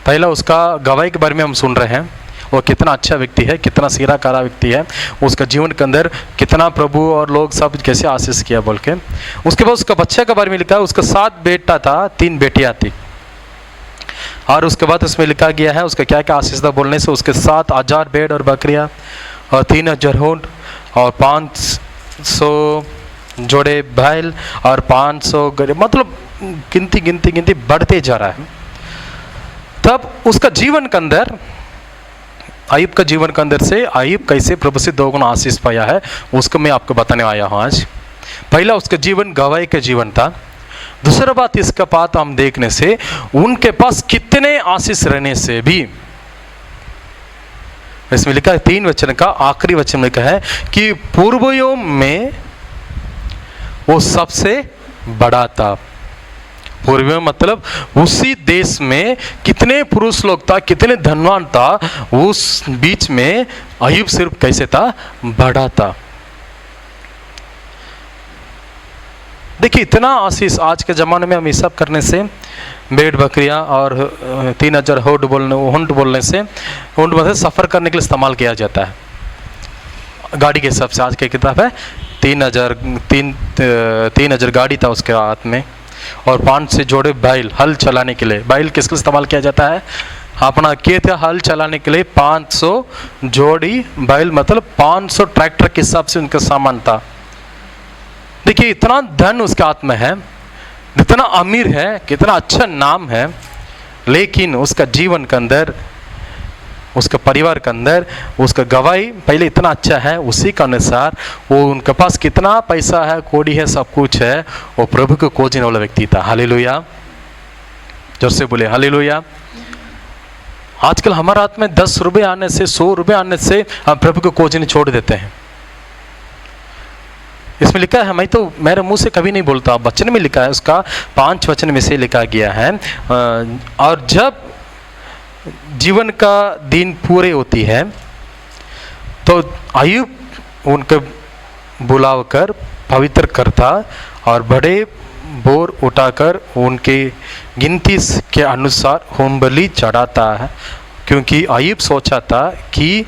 पहला उसका गवाही के बारे में हम सुन रहे हैं, वो कितना अच्छा व्यक्ति है, कितना सीरा कारा व्यक्ति है, उसका जीवन के अंदर कितना प्रभु और लोग सब कैसे आशीष किया बोल के। उसके बाद उसका बच्चे के बारे में लिखा है, उसका 7 बेटा था, 3 बेटियां थी। और उसके बाद उसमें लिखा गया है उसका क्या क्या आशीष था बोलने से, उसके 7,000 भेड़ और बकरियां और 3,000 ऊंट और 500 जोड़े बैल और 500 गरीब, मतलब गिनती बढ़ते जा रहा है। तब उसका जीवन के अंदर, अय्यूब का जीवन के अंदर से अय्यूब कैसे प्रभु से 2 गुना आशीष पाया है उसको मैं आपको बताने आया हूँ आज। पहला उसका जीवन गवाही का जीवन था। दूसरा बात इसका बात हम देखने से उनके पास कितने आशीष रहने से भी, इसमें लिखा है 3 वचन का आखिरी वचन में लिखा है कि पूर्वयों में वो सबसे बड़ा था। पूर्व मतलब उसी देश में कितने पुरुष लोग था, कितने धनवान था, उस बीच में अय्यूब सिर्फ कैसे था? बड़ा था। देखिए इतना आशीष आज के ज़माने में हम ये सब करने से, भेड़ बकरियां और 3,000 ऊंट बोलने से, ऊंट मतलब सफ़र करने के लिए इस्तेमाल किया जाता है गाड़ी के हिसाब से। आज की किताब है 3,000 गाड़ी था उसके हाथ में, और 500 जोड़े बैल हल चलाने के लिए। बैल किसके लिए इस्तेमाल किया जाता है? अपना खेत हल चलाने के लिए 500 जोड़ी बैल, मतलब 500 ट्रैक्टर के हिसाब से उनका सामान था। देखिए इतना धन उसके हाथ में है, इतना अमीर है, कितना अच्छा नाम है, लेकिन उसका जीवन के अंदर, उसका परिवार के अंदर उसका गवाही पहले इतना अच्छा है, उसी के अनुसार वो उनके पास कितना पैसा है, कोड़ी है, सब कुछ है, वो प्रभु को खोजने वाला व्यक्ति था। हालेलुया। जोर से बोले हालेलुया। आजकल हमारे हाथ में 10 रुपये आने से, 100 रुपये आने से हम प्रभु को खोजने छोड़ देते हैं। इसमें लिखा है, मैं तो मेरे मुंह से कभी नहीं बोलता, वचन में लिखा है, उसका 5 वचन में से लिखा गया है। और जब जीवन का दिन पूरे होती है तो अय्यूब उनको बुलाकर पवित्र करता और बड़े बोर उठाकर उनके गिनती के अनुसार होम बलि चढ़ाता है, क्योंकि अय्यूब सोचा था कि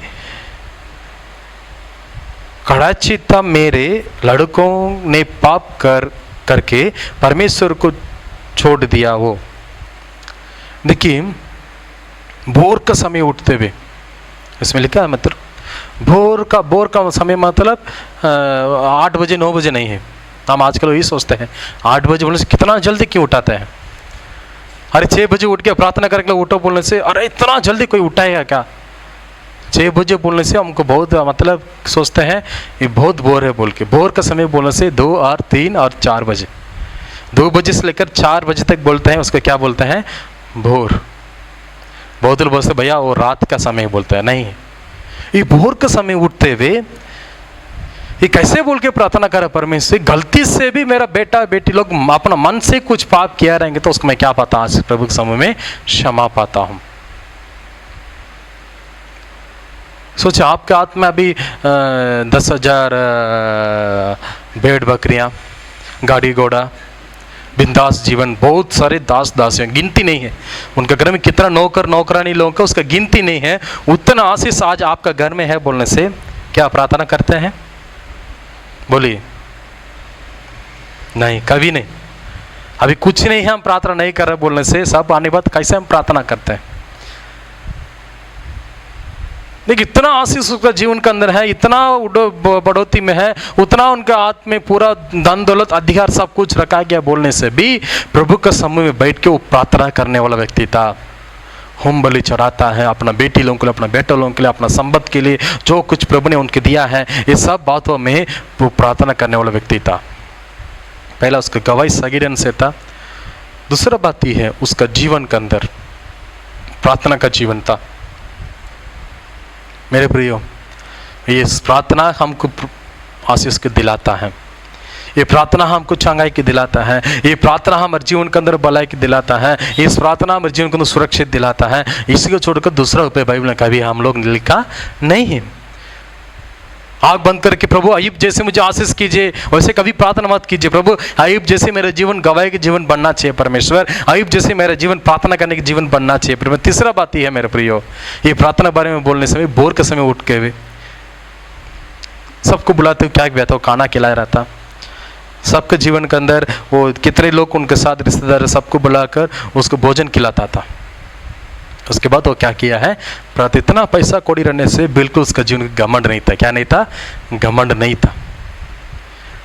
कड़ाचिता मेरे लड़कों ने पाप करके परमेश्वर को छोड़ दिया। वो देखिए भोर का समय उठते हुए, इसमें लिखा है, मतलब भोर का समय मतलब 8 बजे 9 बजे नहीं है। हम आजकल वही सोचते हैं 8 बजे बोलने से कितना जल्दी क्यों उठाते हैं? अरे 6 बजे उठ के प्रार्थना करके उठो बोलने से, अरे इतना जल्दी कोई उठाएगा क्या? 6 बजे बोलने से हमको बहुत मतलब सोचते हैं ये बहुत बोर है बोल के। भोर का समय बोलने से 2 और 3 और 4 बजे, 2 बजे से लेकर 4 बजे तक बोलते हैं, उसको क्या बोलते हैं? भोर। बहुत लोग बोलते भैया वो रात का समय बोलता है, नहीं, ये भोर का समय उठते हुए ये कैसे बोल के प्रार्थना करा परमेश्वर, गलती से भी मेरा बेटा बेटी लोग अपना मन से कुछ पाप किया रहेंगे तो उसको मैं क्या पाता, आज प्रभु के समूह में क्षमा पाता हूं। सोचिए आपके हाथ में अभी 10,000 भेड़ बकरियां, गाड़ी घोड़ा, बिंदास जीवन, बहुत सारे दास दासियां, गिनती नहीं है उनके घर में कितना नौकर नौकरानी लोगों का, उसका गिनती नहीं है। उतना आशीष आज आपका घर में है बोलने से क्या प्रार्थना करते हैं? बोलिए। नहीं, कभी नहीं। अभी कुछ नहीं है, हम प्रार्थना नहीं कर रहे बोलने से, सब आने बाद कैसे हम प्रार्थना करते हैं? देखिए इतना आशीष उसका जीवन के अंदर है, इतना बढ़ोतरी में है, उतना उनके हाथ में पूरा धन दौलत अधिकार सब कुछ रखा गया बोलने से भी प्रभु के समूह में बैठ के वो प्रार्थना करने वाला व्यक्ति था। होम बलि चढ़ाता है अपना बेटी लोगों के लिए, अपना बेटा लोगों के लिए, अपना संपत्ति के लिए, जो कुछ प्रभु ने उनके दिया है, ये सब बातों में वो प्रार्थना करने वाला व्यक्ति था। पहला उसका गवाही सगीरन से था। दूसरा बात यह है उसका जीवन के अंदर प्रार्थना का जीवन था। मेरे प्रियो, ये प्रार्थना हमको आशीष के दिलाता है, ये प्रार्थना हमको चंगाई के दिलाता है, ये प्रार्थना हमारे जीवन के अंदर भलाई के दिलाता है, इस प्रार्थना हमारे जीवन के अंदर सुरक्षित दिलाता है। इसी को छोड़कर दूसरा उपाय बाइबल में कभी हम लोग ने लिखा नहीं है। आँख बंद करके प्रभु अय्यूब जैसे मुझे आशीष कीजिए, वैसे कभी प्रार्थना मत कीजिए। प्रभु अय्यूब जैसे मेरा जीवन गवाही के जीवन बनना चाहिए परमेश्वर, अय्यूब जैसे मेरा जीवन प्रार्थना करने के जीवन बनना चाहिए परमेश्वर। तीसरा बात यह है मेरे प्रियो, ये प्रार्थना बारे में बोलने समय भोर के समय उठ के हुए सबको बुलाते हुए क्या किया था, वो खाना खिलाया रहा था। सबके जीवन के अंदर वो कितने लोग उनके साथ रिश्तेदार सबको बुलाकर उसको भोजन खिलाता था। उसके बाद वो क्या किया है, प्रति इतना पैसा कौड़ी रहने से बिल्कुल उसका जीवन घमंड नहीं था। क्या नहीं था? घमंड नहीं था।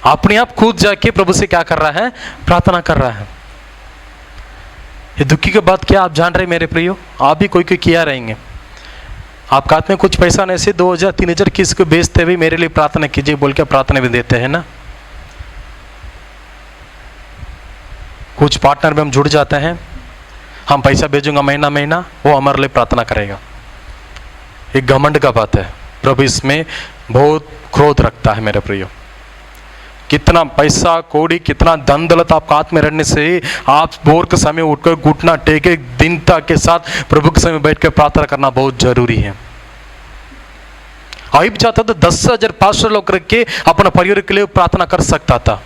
अपने आप खुद जाके प्रभु से क्या कर रहा है? प्रार्थना कर रहा है। ये दुखी की बात क्या आप जान रहे मेरे प्रियो? आप भी कोई कोई किया रहेंगे, आपका हाथ में कुछ पैसा नहीं से 2000 3000 किसी को बेचते हुए मेरे लिए प्रार्थना कीजिए बोल के प्रार्थना भी देते हैं ना। कुछ पार्टनर में हम जुड़ जाते हैं, हम पैसा भेजूंगा महीना महीना, वो हमारे लिए प्रार्थना करेगा। एक घमंड का बात है, प्रभु इसमें बहुत क्रोध रखता है मेरे प्रियो। कितना पैसा कौड़ी, कितना धन दौलत आपका हाथ में रहने से आप भोर के समय उठकर घुटना टेके दीनता के साथ प्रभु के समय बैठ कर प्रार्थना करना बहुत जरूरी है। अय्यूब चाहता तो 10,500 लोग रख के अपना परिवार के लिए प्रार्थना कर सकता था।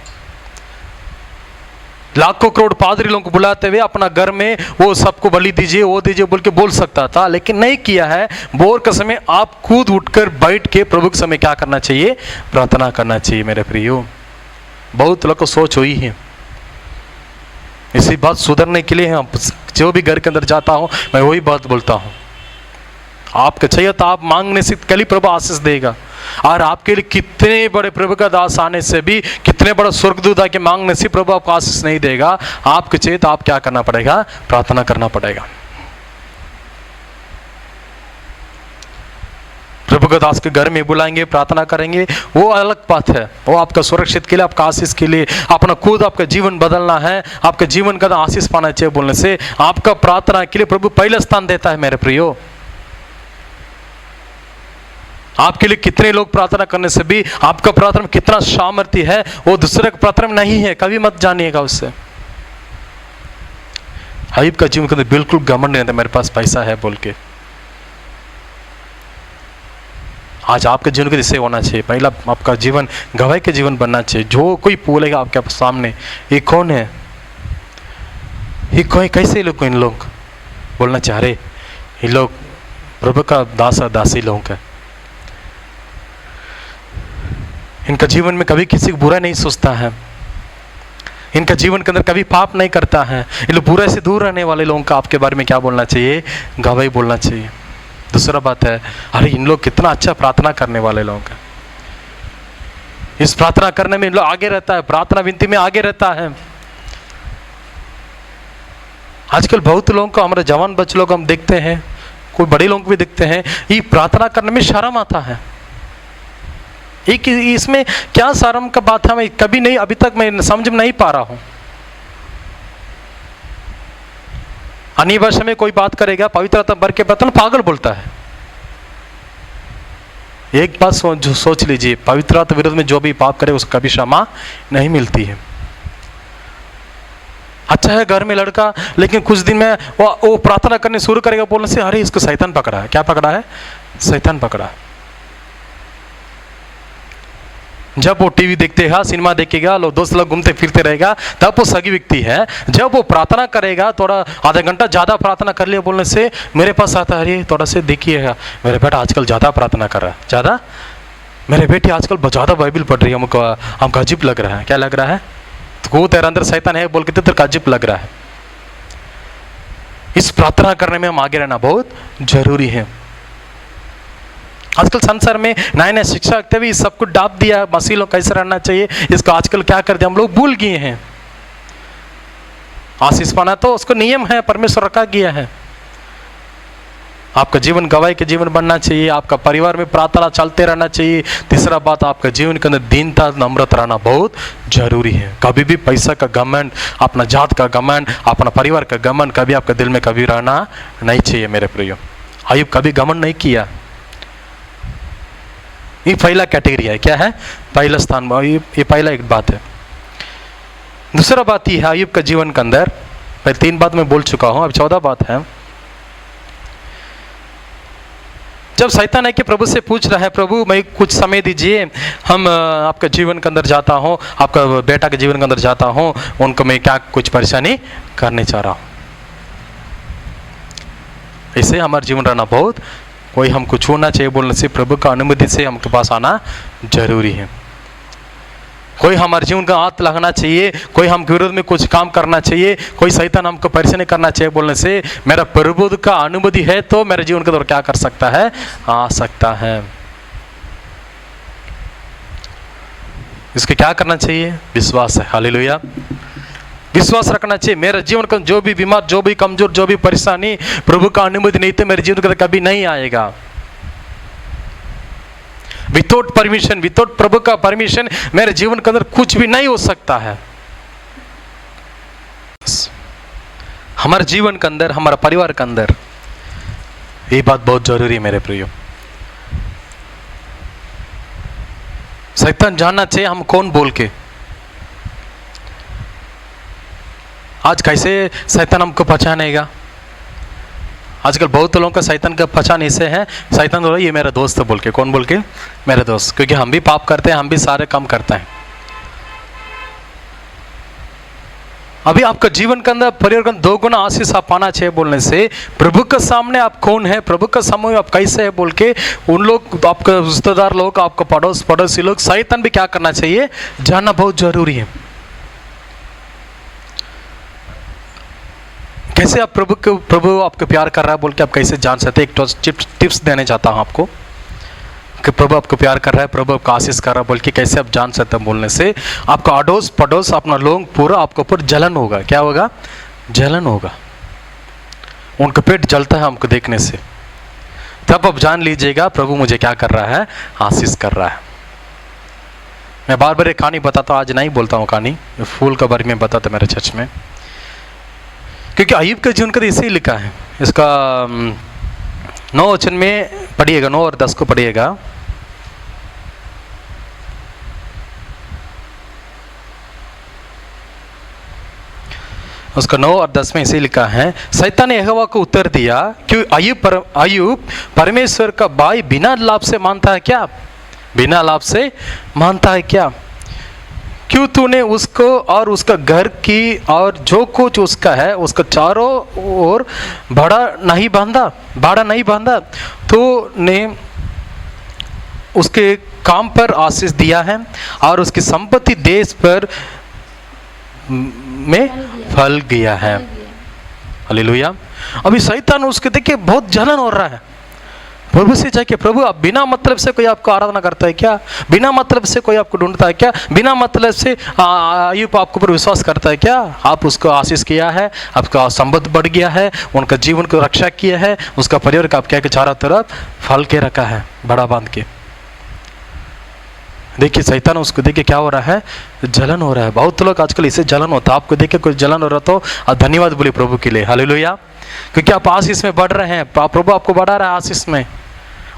लाखों करोड़ पादरी लोगों को बुलाते हुए अपना घर में वो सबको बलि दीजिए वो दीजिए बोल के बोल सकता था, लेकिन नहीं किया है। भोर के समय आप खुद उठकर बैठ के प्रभु के समय क्या करना चाहिए? प्रार्थना करना चाहिए मेरे प्रियो। बहुत लोग को सोच हुई है, इसी बात सुधरने के लिए हम जो भी घर के अंदर जाता हूं मैं वही बात बोलता हूं, आपको चाहिए तो आप मांगने से कल ही प्रभु आशीष देगा। और आपके लिए कितने बड़े प्रभु का दास आने से भी, कितने बड़ा स्वर्गदूत आके मांगने से प्रभु आपको आशीष नहीं देगा। आपके चाहिए तो आप क्या करना पड़ेगा? प्रार्थना करना पड़ेगा। प्रभु का दास के घर में बुलाएंगे, प्रार्थना करेंगे, वो अलग बात है। वो आपका सुरक्षित के लिए, आपका आशीष के लिए, अपना खुद आपका जीवन बदलना है, आपके जीवन का आशीष पाना चाहिए बोलने से आपका प्रार्थना के लिए प्रभु पहले स्थान देता है मेरे प्रियो। आपके लिए कितने लोग प्रार्थना करने से भी आपका प्रार्थना में कितना सामर्थ्य है वो दूसरे के प्रार्थना में नहीं है, कभी मत जानिएगा उससे। अय्यूब का जीवन के अंदर बिल्कुल घमंड नहीं था मेरे पास पैसा है बोल के। आज आपके जीवन के इससे होना चाहिए, पहला आपका जीवन गवाही के जीवन बनना चाहिए। जो कोई बोलेगा आपके सामने ये कौन है, ये कोई कैसे लोग, इन लोग बोलना चाह रहे, ये लोग प्रभु का दास दासी लोग है। इनका जीवन में कभी किसी को बुरा नहीं सोचता है, इनका जीवन के अंदर कभी पाप नहीं करता है। इन लोग बुरा से दूर रहने वाले लोगों का आपके बारे में क्या बोलना चाहिए? गवाही बोलना चाहिए। दूसरा बात है, अरे इन लोग कितना अच्छा प्रार्थना करने वाले लोग हैं, इस प्रार्थना करने में इन लोग आगे रहता है, प्रार्थना विनती में आगे रहता है। आजकल बहुत लोगों को, हमारे जवान बच्चे लोग हम देखते हैं, कोई बड़े लोग भी देखते हैं, ये प्रार्थना करने में शर्म आता है। एक इसमें क्या शर्म का बात है, मैं कभी नहीं, अभी तक मैं समझ में नहीं पा रहा हूं। अन्य भाषा में कोई बात करेगा, पवित्रता भर के बतन पागल बोलता है। एक बात सोच लीजिए, पवित्रता विरोध में जो भी पाप करे उसको कभी क्षमा नहीं मिलती है। अच्छा है घर में लड़का, लेकिन कुछ दिन में वो प्रार्थना करने शुरू करेगा, बोलने से अरे इसको शैतान पकड़ा है। क्या पकड़ा है? शैतान पकड़ा है। जब वो टीवी देखतेगा, सिनेमा देखेगा, लोग दोस्त लोग घूमते फिरते रहेगा, तब वो सही व्यक्ति है। जब वो प्रार्थना करेगा, थोड़ा आधा घंटा ज़्यादा प्रार्थना कर लिया बोलने से मेरे पास आता है, अरे थोड़ा से देखिएगा मेरे बेटा आजकल ज़्यादा प्रार्थना कर रहा है, ज़्यादा मेरे बेटी आजकल ज़्यादा बाइबल पढ़ रही है, हमको अजीब लग रहा है। क्या लग रहा है? तो वो तेरे अंदर शैतान है बोल के तेरे अजीब लग रहा है। इस प्रार्थना करने में हम आगे रहना बहुत जरूरी है। आजकल संसार में नए नए शिक्षा रखते हुए सब कुछ डाप दिया, मसीह लोग कैसे रहना चाहिए इसको आजकल क्या कर दिया, हम लोग भूल गए हैं। आशीष पाना तो उसको नियम है, परमेश्वर रखा गया है। आपका जीवन गवाही के जीवन बनना चाहिए, आपका परिवार में प्रार्थना चलते रहना चाहिए। तीसरा बात, आपका जीवन के अंदर दीनता नम्रता रहना बहुत जरूरी है। कभी भी पैसा का घमंड, अपना जात का घमंड, अपना परिवार का घमंड कभी आपके दिल में कभी रहना नहीं चाहिए मेरे प्रियो। अय्यूब कभी घमंड नहीं किया। ये पहला कैटेगरी है। क्या है? पहला स्थान, ये पहला एक बात है। दूसरा बात ये है अय्यूब का जीवन के अंदर, पहले 3 बात मैं बोल चुका हूं, अब 14 बात है। जब शैतान है कि प्रभु से पूछ रहा है, प्रभु मैं कुछ समय दीजिए, हम आपका जीवन के अंदर जाता हूँ, आपका बेटा के जीवन के अंदर जाता हूँ, उनको मैं क्या कुछ परेशानी करने चाह रहा हूँ। ऐसे हमारा जीवन रहना बहुत, कोई हमको छूना चाहिए बोलने से प्रभु का अनुमति से हमके पास आना जरूरी है। कोई हमारे जीवन का हाथ लगाना चाहिए, कोई हमके विरोध में कुछ काम करना चाहिए, कोई शैतान हमको परेशानी करना चाहिए बोलने से मेरा प्रभु का अनुमति है तो मेरे जीवन के अंदर क्या कर सकता है, आ सकता है। इसके क्या करना चाहिए? विश्वास है। हालेलुया। विश्वास रखना चाहिए। मेरे जीवन का जो भी बीमार, जो भी कमजोर, जो भी परेशानी, प्रभु का अनुमति नहीं तो मेरे जीवन के अंदर कभी नहीं आएगा। विदाउट परमिशन, विदाउट प्रभु का परमिशन मेरे जीवन के अंदर कुछ भी नहीं हो सकता है। हमारे जीवन के अंदर, हमारा परिवार के अंदर ये बात बहुत जरूरी है मेरे प्रियो। शैतान जानना चाहिए हम कौन बोल के। आज कैसे शैतान हमको पहचानेगा? आजकल बहुत लोगों का शैतान का पहचान ऐसे है, शैतान बोला ये मेरा दोस्त है बोल के। कौन बोल के? मेरा दोस्त। क्योंकि हम भी पाप करते हैं, हम भी सारे काम करते हैं। अभी आपका जीवन के अंदर परिवार का 2 गुना आशीष आप पाना चाहिए बोलने से प्रभु के सामने आप कौन है, प्रभु के सामने आप कैसे है बोल के उन लोग, आपके रिश्तेदार लोग, आपका पड़ोसी लोग, शैतान भी क्या करना चाहिए जानना बहुत जरूरी है। कैसे आप प्रभु आपको प्यार कर रहा है बोल के आप कैसे जान सकते? एक टिप्स देने चाहता हूं आपको कि प्रभु आपको प्यार कर रहा है, प्रभु आपको आशीष कर रहा है बोल के कैसे आप जान सकते हैं बोलने से आपका अड़ोस पड़ोस अपना लोग पूरा आपके ऊपर जलन होगा। क्या होगा? जलन होगा। उनका पेट जलता है हमको देखने से। तब आप जान लीजिएगा प्रभु मुझे क्या कर रहा है, आशीष कर रहा है। मैं बार बार एक कहानी बताता हूँ, आज नहीं बोलता हूँ कहानी, फूल के बारे में बताता मेरे चर्च में। क्योंकि अय्यूब के जीवन का इसे ही लिखा है। इसका 9 वचन में पढ़िएगा, 9 और 10 को पढ़िएगा। उसका 9 और 10 में इसे लिखा है, शैतान ने यहोवा को उत्तर दिया कि अय्यूब परमेश्वर का भाई बिना लाभ से मानता है क्या? बिना लाभ से मानता है क्या? क्यों तूने उसको और उसका घर की और जो कुछ उसका है उसका चारों ओर भाड़ा नहीं बांधा? तो ने उसके काम पर आशीष दिया है और उसकी संपत्ति देश पर में फल गया है। हालेलुया। अभी शैतान उसके देखिए बहुत जलन हो रहा है। प्रभु से जाके, प्रभु आप बिना मतलब से कोई आपको आराधना करता है क्या? बिना मतलब से कोई आपको ढूंढता है क्या? बिना मतलब से अय्यूब आपके ऊपर विश्वास करता है क्या? आप उसको आशीष किया है, आपका संबंध बढ़ गया है, उनका जीवन को रक्षा किया है, उसका परिवार का आप क्या के चारों तरफ फल के रखा है बड़ा बांध के। देखिए शैतान उसको देखिए क्या हो रहा है, जलन हो रहा है। बहुत लोग आजकल इससे जलन होता है। आपको देखिए कोई जलन हो रहा तो आप धन्यवाद बोलिए प्रभु के लिए। हालेलुया। क्योंकि आप आशीष में बढ़ रहे हैं, प्रभु आपको बढ़ा रहा है आशीष में।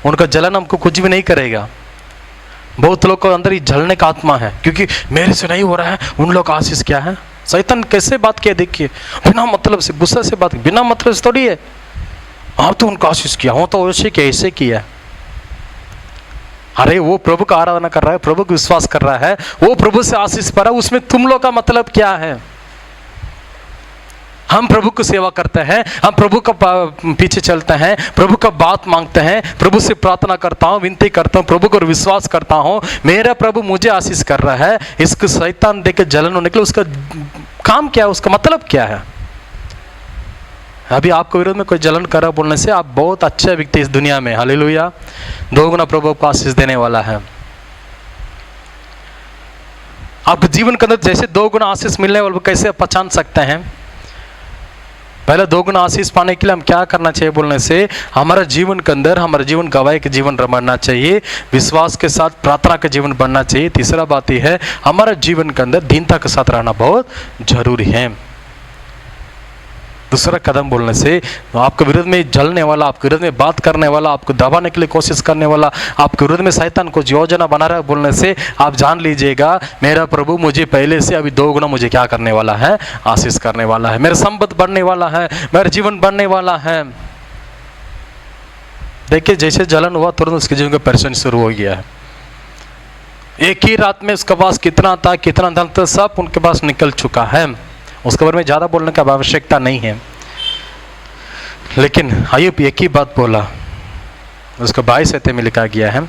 उनका जलन हमको कुछ भी नहीं करेगा। बहुत लोग को अंदर ही जलने का आत्मा है क्योंकि मेरे से नहीं हो रहा है, उन लोग का आशीष क्या है। शैतान कैसे बात किया देखिए, बिना मतलब से, गुस्से से बात, बिना मतलब से थोड़ी है। आप तो उनका आशीष किया, हो तो वैसे किया, ऐसे किया। अरे वो प्रभु का आराधना कर रहा है, प्रभु को विश्वास कर रहा है, वो प्रभु से आशीष पा रहा है, उसमें तुम लोग का मतलब क्या है? हम प्रभु को सेवा करते हैं, हम प्रभु का पीछे चलते हैं, प्रभु का बात मांगते हैं, प्रभु से प्रार्थना करता हूँ, विनती करता हूँ, प्रभु को विश्वास करता हूँ, मेरा प्रभु मुझे आशीष कर रहा है। इसको शैतान देख के जलन होने के लिए उसका काम क्या है, उसका मतलब क्या है? अभी आपको विरोध में कोई जलन कर रहा बोलने से आप बहुत अच्छे व्यक्ति इस दुनिया में, हालेलुया, दोगुना प्रभु को आशीष देने वाला है। आपके जीवन के अंदर जैसे दोगुना आशीष मिलने वाले कैसे पहचान सकते हैं? पहले दोगुना आशीष पाने के लिए हम क्या करना चाहिए बोलने से, हमारा जीवन के अंदर हमारा जीवन गवाही के जीवन बनना चाहिए, विश्वास के साथ प्रार्थना का जीवन बनना चाहिए। तीसरा बात यह है, हमारा जीवन के अंदर दीनता के साथ रहना बहुत जरूरी है। दूसरा कदम बोलने से, आपके विरोध में जलने वाला, आपके विरोध में बात करने वाला, आपको दबाने के लिए कोशिश करने वाला, आपके विरोध में शैतान को योजना बना रहा है बोलने से आप जान लीजिएगा, मेरा प्रभु मुझे पहले से अभी दोगुना मुझे क्या करने वाला है? आशीष करने वाला है। मेरा संपत्ति बढ़ने वाला है, मेरा जीवन बढ़ने वाला है। देखिए, जैसे जलन हुआ तुरंत उसके जीवन का परेशानी शुरू हो गया है। एक ही रात में उसके पास कितना था, कितना धन था, सब उनके पास निकल चुका है। उसके बारे में ज़्यादा बोलने की आवश्यकता नहीं है, लेकिन अय्यूब एक ही बात बोला। उसको 22 अध्याय में लिखा गया है,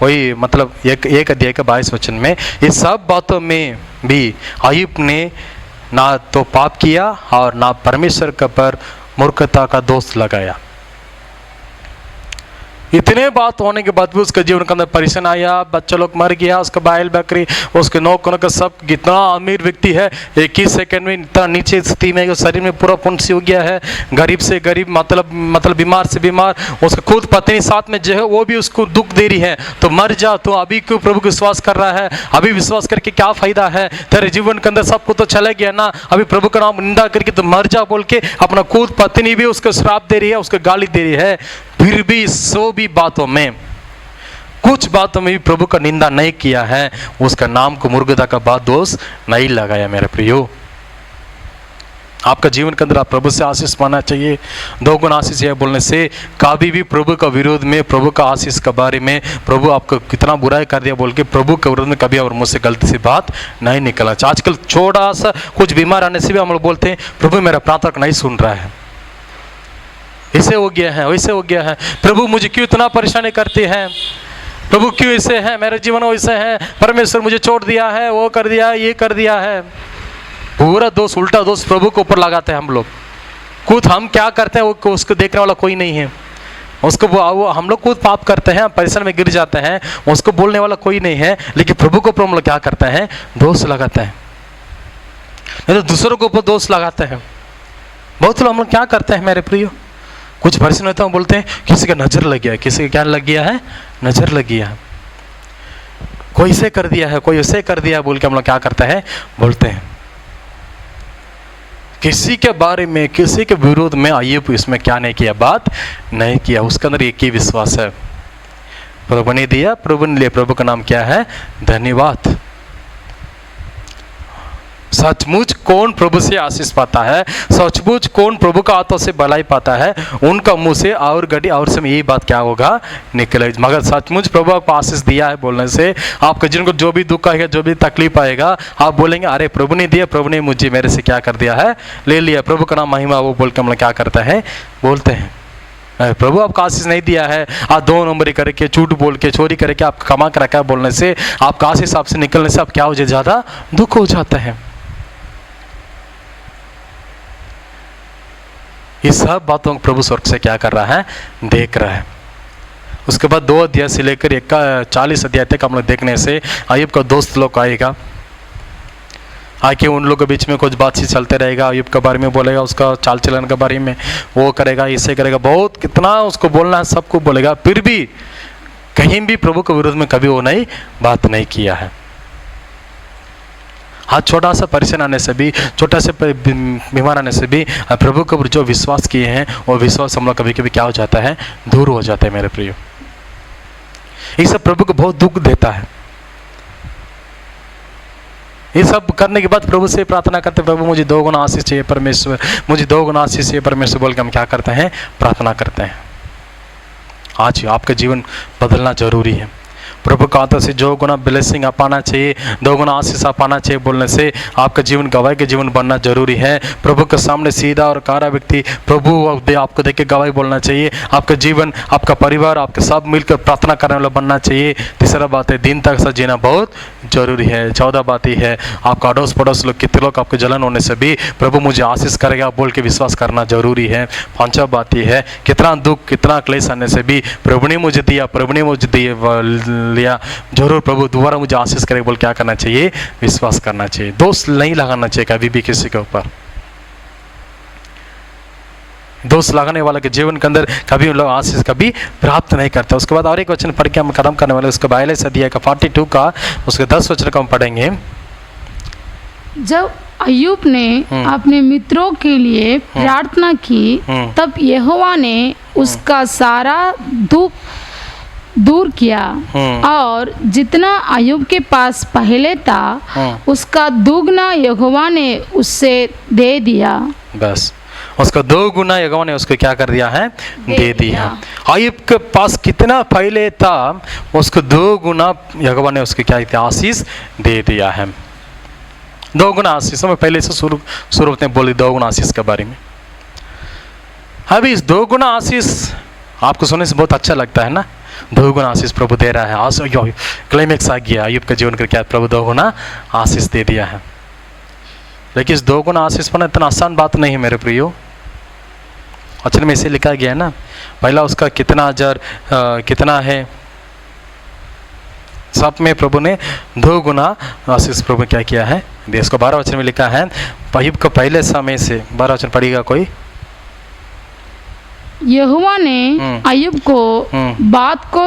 वही मतलब एक अध्याय का 22 वचन में, इस सब बातों में भी अय्यूब ने ना तो पाप किया और ना परमेश्वर का पर मूर्खता का दोष लगाया। इतने बात होने के बाद भी उसके जीवन के अंदर परेशान आया, बच्चा लोग मर गया, उसका बैल बकरी, उसके नौकरों का सब, कितना अमीर व्यक्ति है, एक ही सेकंड में इतना नीचे स्थिति में, शरीर में पूरा पुंसी हो गया है, गरीब से गरीब, मतलब बीमार से बीमार, उसका खुद पत्नी साथ में जो है वो भी उसको दुख दे रही है, तो मर जा, तो अभी क्यों प्रभु को विश्वास कर रहा है? अभी विश्वास करके क्या फायदा है? तेरे जीवन के अंदर सब कुछ तो चला गया ना, अभी प्रभु का नाम निंदा करके तो मर जा बोल के अपना खुद पत्नी भी उसको श्राप दे रही है, उसको गाली दे रही है। फिर भी सो भी बातों में, कुछ बातों में भी प्रभु का निंदा नहीं किया है, उसका नाम को मूर्खता का बात दोष नहीं लगाया। मेरे प्रियो, आपका जीवन के अंदर आप प्रभु से आशीष पाना चाहिए। दोगुना आशीष यह बोलने से, कभी भी प्रभु का विरोध में, प्रभु का आशीष के बारे में, प्रभु आपको कितना बुराई कर दिया बोल के प्रभु के विरोध में कभी और मुझसे गलती से बात नहीं निकलना चाहिए। आजकल छोटा सा कुछ बीमार आने से भी हम लोग बोलते हैं, प्रभु मेरा प्रार्थना नहीं सुन रहा है, ऐसे हो गया है, वैसे हो गया है, प्रभु मुझे क्यों इतना परेशानी करते हैं, प्रभु क्यों ऐसे है, मेरा जीवन वैसे है, परमेश्वर मुझे छोड़ दिया है, वो कर दिया है, ये कर दिया है। पूरा दोष, उल्टा दोष प्रभु के ऊपर लगाते हैं हम लोग। खुद हम क्या करते हैं वो उसको देखने वाला कोई नहीं है, उसको वो हम लोग खुद पाप करते हैं, परेशान में गिर जाते हैं, उसको बोलने वाला कोई नहीं है, लेकिन प्रभु को ऊपर हम लोग क्या करते हैं? दोष लगाते हैं, नहीं तो दूसरों के ऊपर दोष लगाते हैं। बहुत लोग हम लोग क्या करते हैं मेरे प्रियो, कुछ परेशान होता है, बोलते हैं किसी का नजर लग गया है, किसी का क्या लग गया है? नजर लग गया है, कोई इसे कर दिया है, कोई उसे कर दिया है बोल के हम लोग क्या करते हैं? बोलते हैं। किसी के बारे में, किसी के विरोध में अय्यूब इसमें क्या नहीं किया? बात नहीं किया। उसके अंदर एक ही विश्वास है, प्रभु ने दिया, प्रभु ने लिया, प्रभु का नाम क्या है? धन्यवाद। सचमुच कौन प्रभु से आशीष पाता है, सचमुच कौन प्रभु का आत्मा से भलाई पाता है, उनका मुंह से और गड़ी और से यही बात क्या होगा? निकलेगी। मगर सचमुच प्रभु आपको आशीष दिया है बोलने से, आपके जीवन को जो भी दुख आएगा, जो भी तकलीफ आएगा, आप बोलेंगे अरे प्रभु ने दिया, प्रभु ने मुझे मेरे से क्या कर दिया है? ले लिया। प्रभु का नाम महिमा वो बोल के हम लोग क्या करते हैं? बोलते हैं। प्रभु आपको आशीष नहीं दिया है, आप 2 नंबरी करके, झूठ बोल के, चोरी करके आप कमा कर रखा है बोलने से, आपका आशीष आपसे निकलने से आप क्या हो जाए? ज़्यादा दुख हो जाता है। इस सब बातों को प्रभु स्वर्ग से क्या कर रहा है? देख रहा है। उसके बाद 2 अध्याय से लेकर 40 अध्याय तक हम लोग देखने से अय्यूब का दोस्त लोग आएगा, आके उन लोगों के बीच में कुछ बातचीत चलते रहेगा, अय्यूब के बारे में बोलेगा, उसका चाल चलन के बारे में, वो करेगा, इसे करेगा, बहुत कितना उसको बोलना है सबको बोलेगा। फिर भी कहीं भी प्रभु के विरोध में कभी वो नहीं बात नहीं किया है। हाँ, छोटा सा परेशान आने से भी, छोटा से बीमार आने से भी प्रभु को जो विश्वास किए हैं वो विश्वास हम लोग कभी कभी क्या हो जाता है? दूर हो जाता है। मेरे प्रियो, ये सब प्रभु को बहुत दुख देता है। ये सब करने के बाद प्रभु से प्रार्थना करते, प्रभु मुझे 2 गुना आशीष चाहिए परमेश्वर, मुझे 2 गुना आशीष चाहिए परमेश्वर बोल के हम क्या करते हैं? प्रार्थना करते हैं। आज आपका जीवन बदलना जरूरी है। प्रभु का हाथों से जो गुना ब्लेसिंग आप पाना चाहिए, 2 गुना आशीष आप पाना चाहिए बोलने से आपका जीवन गवाही के जीवन बनना जरूरी है। प्रभु के सामने सीधा और कारा व्यक्ति प्रभु आपको देख के गवाही बोलना चाहिए। आपका जीवन, आपका परिवार, आपके सब मिलकर प्रार्थना करने वाला बनना चाहिए। तीसरा बात है दिन तक से जीना बहुत जरूरी है। 14 बात ही है आपका अड़ोस पड़ोस लोग कितने लोग आपके जलन होने से भी प्रभु मुझे आशीष करेगा बोल के विश्वास करना जरूरी है। 5वां बात यह है कितना दुख कितना क्लेश आने से भी प्रभु ने मुझे दिया, प्रभु ने मुझे लिया, जरूर प्रभु दोबारा मुझे आशीष करेगा बोल क्या करना चाहिए, विश्वास करना चाहिए। दोष नहीं लगाना चाहिए कभी भी किसी के ऊपर। दोष लगाने वाले के जीवन के अंदर कभी उन लोग आशीष कभी प्राप्त नहीं करते। उसके बाद और एक वचन पढ़ के हम खत्म करने वाले, उसके बाइले से दिया 42 का उसके 10 वचन को हम पढ़ेंगे। जब अय्यूब ने अपने मित्रों के लिए प्रार्थना की तब यहोवा ने उसका सारा दुख दूर किया और जितना अय्यूब के पास पहले था उसका दुगना यहोवा ने उससे दे दिया। बस उसका 2 गुना यहोवा ने उसको क्या कर दिया है, दे दिया। अय्यूब के पास कितना पहले था उसको 2 गुना यहोवा ने उसको क्या किया, आशीष दे दिया है। 2 गुना आशीष में पहले से शुरू में बोली 2 गुना आशीष के बारे में। अभी इस 2 गुना आशीष आपको सुनने से बहुत अच्छा लगता है ना, 2 गुना आशीष प्रभु दे रहा है। आज क्लाइमेक्स आ गया, अय्यूब का जीवन का क्या प्रभु 2 गुना आशीष दे दिया है। लेकिन इस 2 गुना आशीष पाना इतना आसान बात नहीं है मेरे प्रियो। वचन में इसे लिखा गया है ना, पहला उसका कितना हजार कितना है, सब में प्रभु ने 2 गुना आशीष प्रभु क्या किया है, देश को 12 वचन में लिखा है। अय्यूब को पहले समय से 12 वचन पढ़ेगा कोई। यहोवा ने अय्यूब को बात को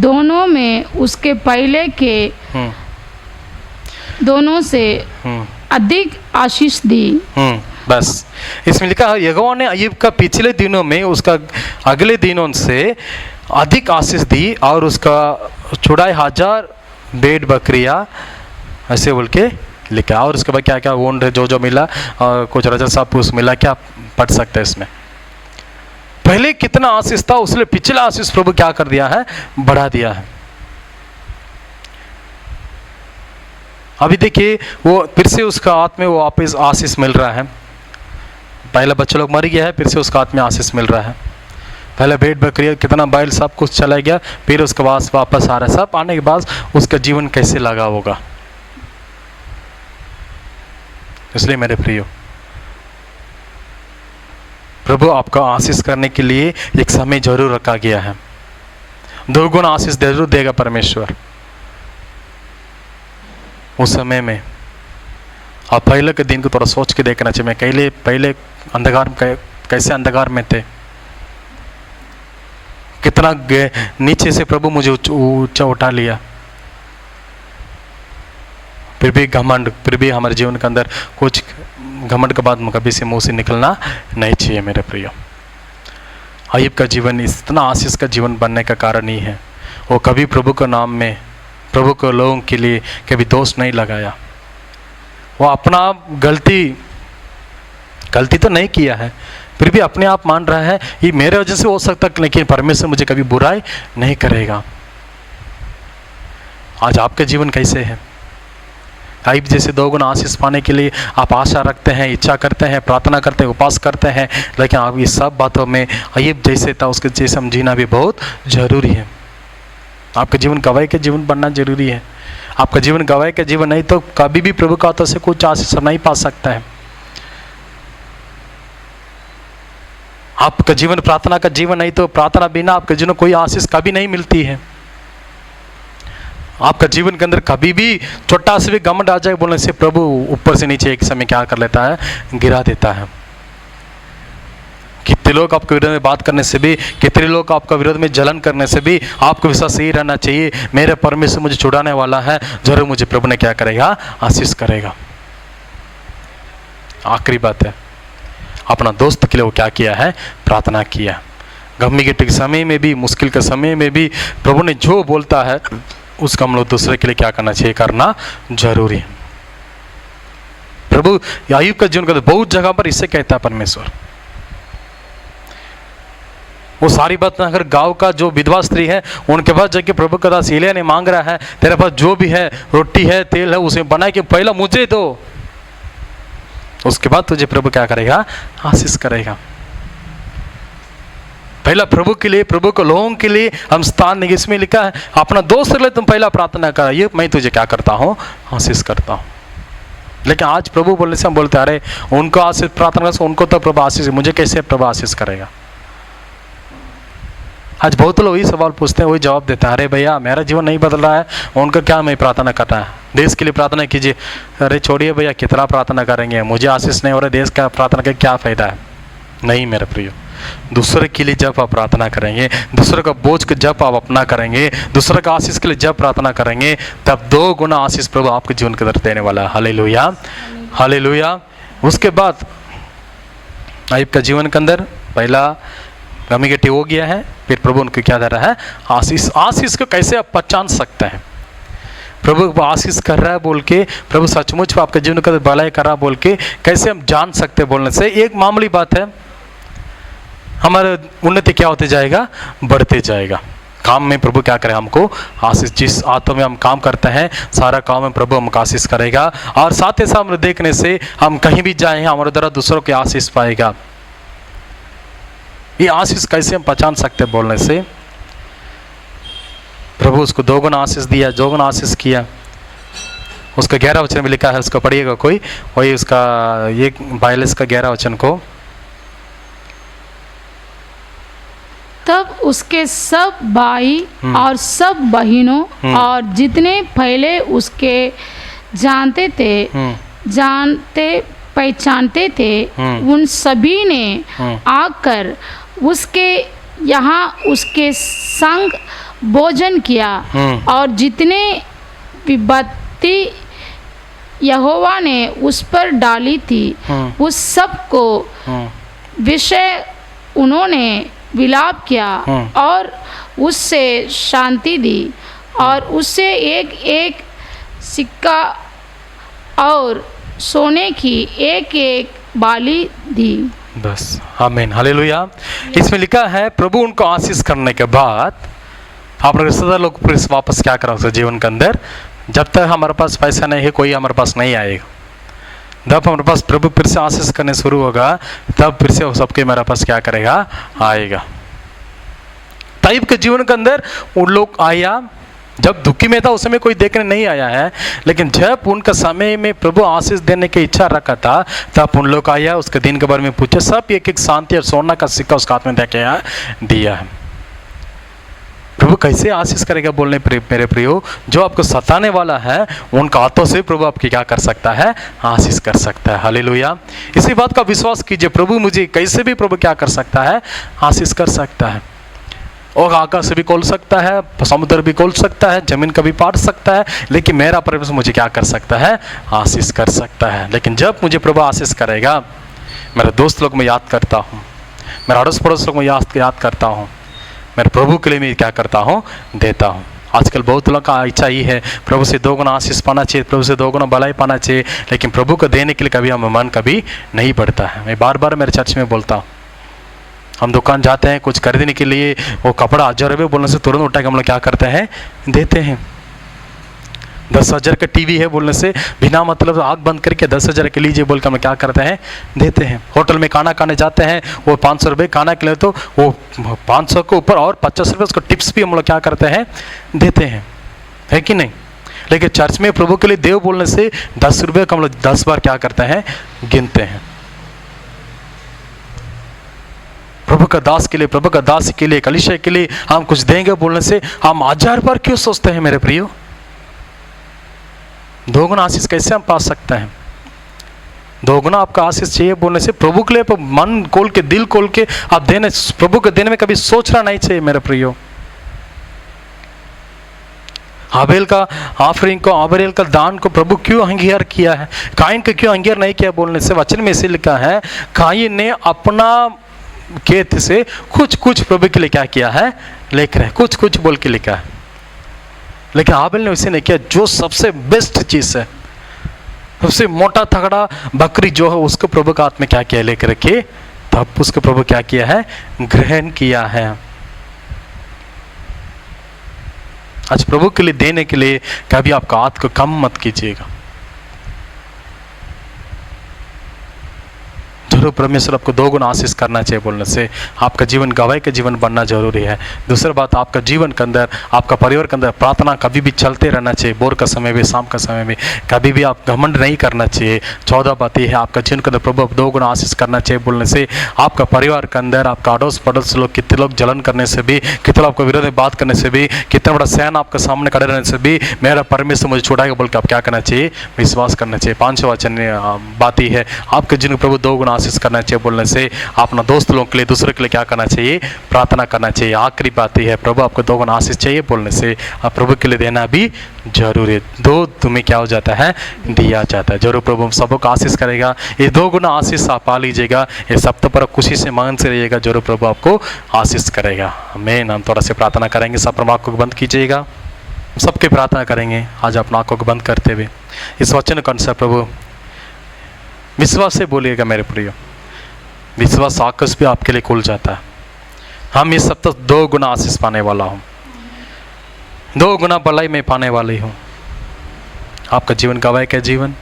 दोनों में उसके पहले के दोनों से अधिक आशीष दी। बस इसमें लिखा है यहोवा ने अय्यूब का पिछले दिनों में उसका अगले दिनों से अधिक आशीष दी और उसका छुड़ाई 1000 भेड़ बकरियां ऐसे बोल के लिखा। और उसके बाद क्या क्या ऊन जो मिला और कुछ रजत सा पूछ मिला, क्या पढ़ सकते हैं इसमें। पहले कितना आशीष था उसने पिछला आशीष प्रभु क्या कर दिया है, बढ़ा दिया है। अभी देखिए वो फिर से उसका हाथ में वो वापस आशीष मिल रहा है। पहला बच्चा लोग मर गया है, फिर से उसका हाथ में आशीष मिल रहा है। पहले भेड़ बकरियां कितना बैल सब कुछ चला गया, फिर उसके बाद वापस आ रहा है। सब आने के बाद उसका जीवन कैसे लगा होगा। इसलिए मेरे प्रियो प्रभु आपका आशीष करने के लिए एक समय जरूर रखा गया है। 2 गुना आशीष जरूर देगा परमेश्वर। उस समय में आप पहले के दिन को थोड़ा सोच के देखना चाहिए। पहले अंधकार में कैसे अंधकार में थे, कितना नीचे से प्रभु मुझे ऊंचा उठा लिया। फिर भी घमंड, फिर भी हमारे जीवन के अंदर कुछ घमंड के बाद कभी से मुंह से निकलना नहीं चाहिए मेरे प्रियो। अय्यूब का जीवन इतना आशीष का जीवन बनने का कारण ही है वो कभी प्रभु के नाम में, प्रभु के लोगों के लिए कभी दोष नहीं लगाया। वो अपना गलती तो नहीं किया है, फिर भी अपने आप मान रहा है ये मेरे वजह से हो सकता है, लेकिन परमेश्वर मुझे कभी बुराई नहीं करेगा। आज आपका जीवन कैसे है? अय्यूब जैसे 2 गुना आशीष पाने के लिए आप आशा रखते हैं, इच्छा करते हैं, प्रार्थना करते हैं, उपास करते हैं, लेकिन आप ये सब बातों में अय्यूब जैसे था उसके जैसे हम जीना भी बहुत जरूरी है। आपका जीवन गवाही के जीवन बनना जरूरी है। आपका जीवन गवाही के जीवन नहीं तो कभी भी प्रभु का हाथों से कुछ आशीष नहीं पा सकता है। आपका जीवन प्रार्थना का जीवन नहीं तो प्रार्थना बिना आपके जीवन कोई आशीष कभी नहीं मिलती है। आपका जीवन के अंदर कभी भी छोटा से भी घमंड आ जाए बोलने से प्रभु ऊपर से नीचे एक समय क्या कर लेता है, गिरा देता है। कितने लोग आपके विरोध में बात करने से भी, कितने लोग आपका विरोध में जलन करने से भी आपको विश्वास यही रहना चाहिए मेरे परमेश्वर मुझे छुड़ाने वाला है, जरूर मुझे प्रभु ने क्या करेगा, आशीष करेगा। आखिरी बात है, अपना दोस्त के लिए वो क्या किया है, प्रार्थना किया। गमी के समय में भी, मुश्किल के समय में भी प्रभु ने जो बोलता है उसका हम लोग दूसरे के लिए क्या करना चाहिए, करना जरूरी है। प्रभु अय्यूब का जीवन का बहुत जगह पर इससे कहता है परमेश्वर, वो सारी बात अगर गांव का जो विधवा स्त्री है उनके पास जाके प्रभु का दास एलिय्याह ने मांग रहा है, तेरे पास जो भी है, रोटी है, तेल है, उसे बना के पहला मुझे दो, उसके बाद तुझे प्रभु क्या करेगा, आशीष करेगा। पहला प्रभु के लिए, प्रभु के लोगों के लिए हम स्थान नहीं। इसमें लिखा है अपना दोस्त के लिए तुम पहला प्रार्थना कर, ये मैं तुझे क्या करता हूँ, आशीष करता हूँ। लेकिन आज प्रभु बोलने से हम बोलते अरे उनको आशीष प्रार्थना कर, उनको तो प्रभु आशीष, मुझे कैसे प्रभु आशीष करेगा। आज बहुत लोग वही सवाल पूछते हैं, वही जवाब देते हैं, अरे भैया मेरा जीवन नहीं बदल रहा है, उनका क्या मैं प्रार्थना करना है, देश के लिए प्रार्थना कीजिए। अरे छोड़िए भैया कितना प्रार्थना करेंगे, मुझे आशीष नहीं हो रहा, देश का प्रार्थना का क्या फायदा है। नहीं मेरे प्रियो, दूसरे के लिए जब आप प्रार्थना करेंगे, दूसरे का बोझ को जब आप अपना करेंगे, दूसरे का आशीष के लिए जब प्रार्थना करेंगे, तब 2 गुना आशीष प्रभु आपके जीवन के अंदर देने वाला है। Hallelujah, hallelujah. उसके बाद आयुब का जीवन के अंदर पहला कम्युनिकेटिव हो गया है, फिर प्रभु उनको क्या दे रहा है, आशीष। आशीष को कैसे आप पहचान सकते हैं, प्रभु आशीष कर रहा है बोल के, प्रभु सचमुच आपके जीवन का भलाई कर रहा है बोल के कैसे हम जान सकते हैं। बोलने से एक मामूली बात है, हमारा उन्नति क्या होते जाएगा, बढ़ते जाएगा। काम में प्रभु क्या करे, हमको आशीष, जिस आत्मा में हम काम करते हैं सारा काम में प्रभु हमको आशीष करेगा। और साथ ही साथ देखने से हम कहीं भी जाए हमारे द्वारा दूसरों के आशीष पाएगा। ये आशीष कैसे हम पहचान सकते हैं, बोलने से प्रभु उसको 2 गुना आशीष दिया, 2 गुना आशीष किया। उसका 11 वचन में लिखा है, उसको पढ़िएगा कोई, वही उसका ये 42 का 11 वचन को। तब उसके सब भाई और सब बहनों और जितने पहले उसके जानते पहचानते थे, उन सभी ने आकर उसके यहाँ उसके संग भोजन किया। और जितने विपत्ति यहोवा ने उस पर डाली थी, उस सब को विषय उन्होंने विलाप किया और उससे शांति दी और उससे एक एक सिक्का और सोने की एक एक बाली दी। बस, आमीन, हालेलुया। इसमें लिखा है प्रभु उनको आशीष करने के बाद आप रिश्तेदार लोग फिर वापस क्या करा उसके जीवन के अंदर, जब तक हमारे पास पैसा नहीं है कोई हमारे पास नहीं आएगा। जब हमारे पास प्रभु फिर से आशीष करने शुरू होगा तब फिर से वो सबके मेरे पास क्या करेगा, आएगा। ताइब के जीवन के अंदर उन लोग आया, जब दुखी में था उस समय कोई देखने नहीं आया है, लेकिन जब उनका समय में प्रभु आशीष देने की इच्छा रखा था तब उन लोग आया, उसके दिन के बारे में पूछे, सब एक एक शांति और सोना का सिक्का उसका हाथ में दिया है। प्रभु कैसे आशीष करेगा, बोलने मेरे प्रियो, जो आपको सताने वाला है उनका हाथों से प्रभु आपकी क्या कर सकता है, आशीष कर सकता है। हालेलुया। इसी बात का विश्वास कीजिए, प्रभु मुझे कैसे भी प्रभु क्या कर सकता है, आशीष कर सकता है। और आकाश भी खोल सकता है, समुद्र भी खोल सकता है, जमीन का भी पाट सकता है, लेकिन मेरा परमेश्वर मुझे क्या कर सकता है, आशीष कर सकता है। लेकिन जब मुझे प्रभु आशीष करेगा, मेरे दोस्त लोग मैं याद करता हूँ, मेरे अड़ोस पड़ोस लोग मैं याद करता हूँ, मेरे प्रभु के लिए मैं क्या करता हूँ, देता हूँ। आजकल बहुत लोगों का इच्छा ही है प्रभु से 2 गुना आशीष पाना चाहिए, प्रभु से 2 गुना भलाई पाना चाहिए, लेकिन प्रभु को देने के लिए कभी हमें मन कभी नहीं बढ़ता है। मैं बार बार मेरे चर्च में बोलता हूँ, हम दुकान जाते हैं कुछ खरीदने के लिए, वो कपड़ा 1000 रुपये बोलने से तुरंत उठा के हम लोग क्या करते हैं, देते हैं। 10,000 का टीवी है बोलने से बिना मतलब आग बंद करके 10,000 के लीजिए बोल के हम क्या करते हैं, देते हैं। होटल में खाना खाने जाते हैं, वो 500 रुपये खाना के लिए, तो वो 500 के ऊपर और 50 रुपये उसको टिप्स भी हम लोग क्या करते हैं, देते हैं, है कि नहीं। लेकिन चर्च में प्रभु के लिए देव बोलने से 10 रुपये को हम लोग 10 बार क्या करते हैं, गिनते हैं। प्रभु का दास के लिए, प्रभु का दास के लिए, कलीसिया के लिए हम कुछ देंगे बोलने से हम 1000 बार क्यों सोचते हैं मेरे प्रियो। 2 गुना आशीष कैसे हम पा सकते हैं, 2 गुना आपका आशीष चाहिए बोलने से प्रभु के लिए मन खोल के, दिल खोल के आप देने, प्रभु के देने में कभी सोचना नहीं चाहिए मेरे प्रियो। हाबेल का ऑफरिंग को, आबेल का दान को प्रभु क्यों अंगीकार किया है, काइन को क्यों अंगीकार नहीं किया बोलने से वचन में इसे लिखा है, काइन ने अपना खेत से कुछ प्रभु के लिए क्या किया है, लेकर है, कुछ बोल के लिखा है। लेकिन हाबेल ने वैसे नहीं किया, जो सबसे बेस्ट चीज है, सबसे मोटा तगड़ा बकरी जो है उसको प्रभु का हाथ में क्या किया, लेकर के तब उसको प्रभु क्या किया है, ग्रहण किया है। आज प्रभु के लिए देने के लिए कभी आपका हाथ को कम मत कीजिएगा। जरूर परमेश्वर आपको 2 गुना आशीष करना चाहिए बोलने से आपका जीवन गवाही का जीवन बनना जरूरी है। दूसरी बात, आपका जीवन के अंदर, आपका परिवार के अंदर प्रार्थना कभी भी चलते रहना चाहिए। भोर का समय भी, शाम का समय भी, कभी भी आप घमंड नहीं करना चाहिए। 14 बात यह है, आपका जीवन के अंदर प्रभु 2 गुना आशीष करना चाहिए बोलने से आपका परिवार के अंदर, आपका अड़ोस पड़ोस लोग, कितने लोग जलन करने से भी, कितने लोग आपको विरोध में बात करने से भी, कितना बड़ा सहन आपके सामने खड़े रहने से भी मेरा परमेश्वर मुझे छुड़ाएगा बोल के आप क्या करना चाहिए, विश्वास करना चाहिए। 5वां वचन बात यह है, आपके जीवन प्रभु 2 गुना आशीष करना चाहिए बोलने से अपना दोस्त लोगों के लिए, दूसरे के लिए क्या करना चाहिए, प्रार्थना करना चाहिए। आखिरी बात यह है, प्रभु आपको 2 गुना आशीष चाहिए बोलने से आप प्रभु के लिए देना भी जरूरी है। 2 तुम्हें क्या हो जाता है, दिया जाता है। जरूर प्रभु हम सबों को आशीष करेगा। ये 2 गुना आशीष आप पा लीजिएगा। ये सप्ताह पर खुशी से मान से रहिएगा। जरूर प्रभु आपको आशीष करेगा। आमीन। हम थोड़ा से प्रार्थना करेंगे। सब अपनी आंखों को बंद कीजिएगा। सबके प्रार्थना करेंगे आज अपना आंखों को बंद करते हुए इस वचन को अनुसार प्रभु विश्वास से बोलिएगा। मेरे प्रिय, विश्वास आकाश भी आपके लिए खुल जाता है। हम इस सप्ताह 2 गुना आशीष पाने वाला हूँ, 2 गुना भलाई में पाने वाली हूँ। आपका जीवन गवाही का जीवन,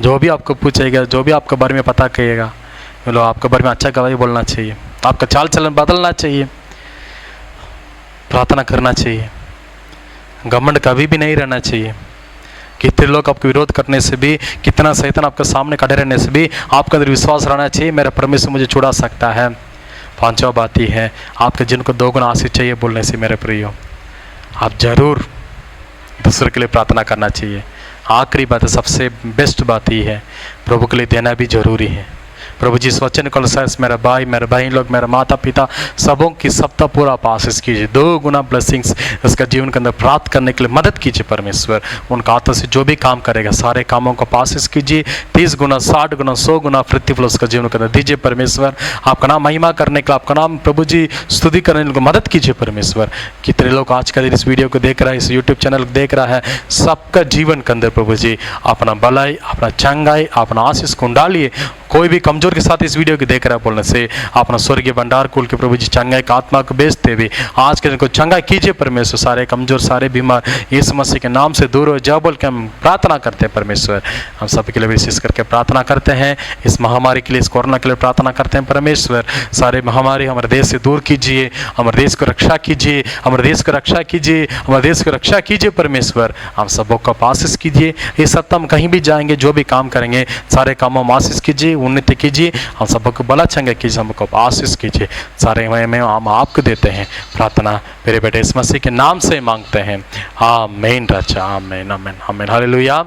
जो भी आपको पूछेगा, जो भी आपके बारे में पता करिएगा, बोलो आपके बारे में अच्छा गवाही बोलना चाहिए। आपका चाल चलन बदलना चाहिए, प्रार्थना करना चाहिए, घमंड कभी भी नहीं रहना चाहिए। कितने लोग आपको विरोध करने से भी, कितना शैतान आपके सामने खड़े रहने से भी आपके अंदर विश्वास रहना चाहिए, मेरा परमेश्वर मुझे छुड़ा सकता है। 5वां बात ही है, आपके जीवन को 2 गुना आशीष चाहिए बोलने से मेरे प्रियो आप जरूर दूसरे के लिए प्रार्थना करना चाहिए। आखिरी बात, सबसे बेस्ट बात ही है, प्रभु के लिए देना भी जरूरी है। प्रभु जी इस वचन को अनुसार मेरा भाई, मेरे बहन लोग, मेरे माता पिता सबों की सप्ताह पूरा आप आशीष कीजिए। 2 गुना ब्लेसिंग्स उसका जीवन के अंदर प्राप्त करने के लिए मदद कीजिए परमेश्वर। उनका हाथों से जो भी काम करेगा सारे कामों को आशीष कीजिए। 30 गुना, 60 गुना, 100 गुना प्रतिफल उसका जीवन के अंदर दीजिए परमेश्वर। आपका नाम महिमा करने के लिए, आपका नाम प्रभु जी स्तुति करने को मदद कीजिए परमेश्वर। कितने लोग आज का दिन इस वीडियो को देख रहा है, इस यूट्यूब चैनल को देख रहा है, सबका जीवन के अंदर प्रभु जी अपना भलाई, अपना चंगाई, अपना आशीष को डालिए। कोई भी कमजोर के साथ इस वीडियो को देख रहा है बोलने से अपना स्वर्गीय भंडार कुल के प्रभु जी चंगाई का आत्मा को बेचते हुए आज के दिन को चंगा कीजिए परमेश्वर। सारे कमजोर, सारे बीमार यीशु मसीह के नाम से दूर हो जाओ बोल के हम प्रार्थना करते हैं परमेश्वर। हम सबके लिए विशेष करके प्रार्थना करते हैं। इस महामारी के लिए, इस कोरोना के लिए प्रार्थना करते हैं परमेश्वर। सारे महामारी हमारे देश से दूर कीजिए, हमारे देश को रक्षा कीजिए, हमारे देश को रक्षा कीजिए, हमारे देश को रक्षा कीजिए परमेश्वर। हम सबों को आशीष कीजिए। इस सप्ताह हम कहीं भी जाएंगे, जो भी काम करेंगे सारे कामों में आशीष कीजिए, उन्नति कीजिए। हम सबको भला चंगा कीजिए, हमको आशीष कीजिए। सारे में हम आपको देते हैं प्रार्थना मेरे बेटे इस मसीह के नाम से मांगते हैं। आमीन राजा, आमीन, आमीन, आमीन, हालेलुया।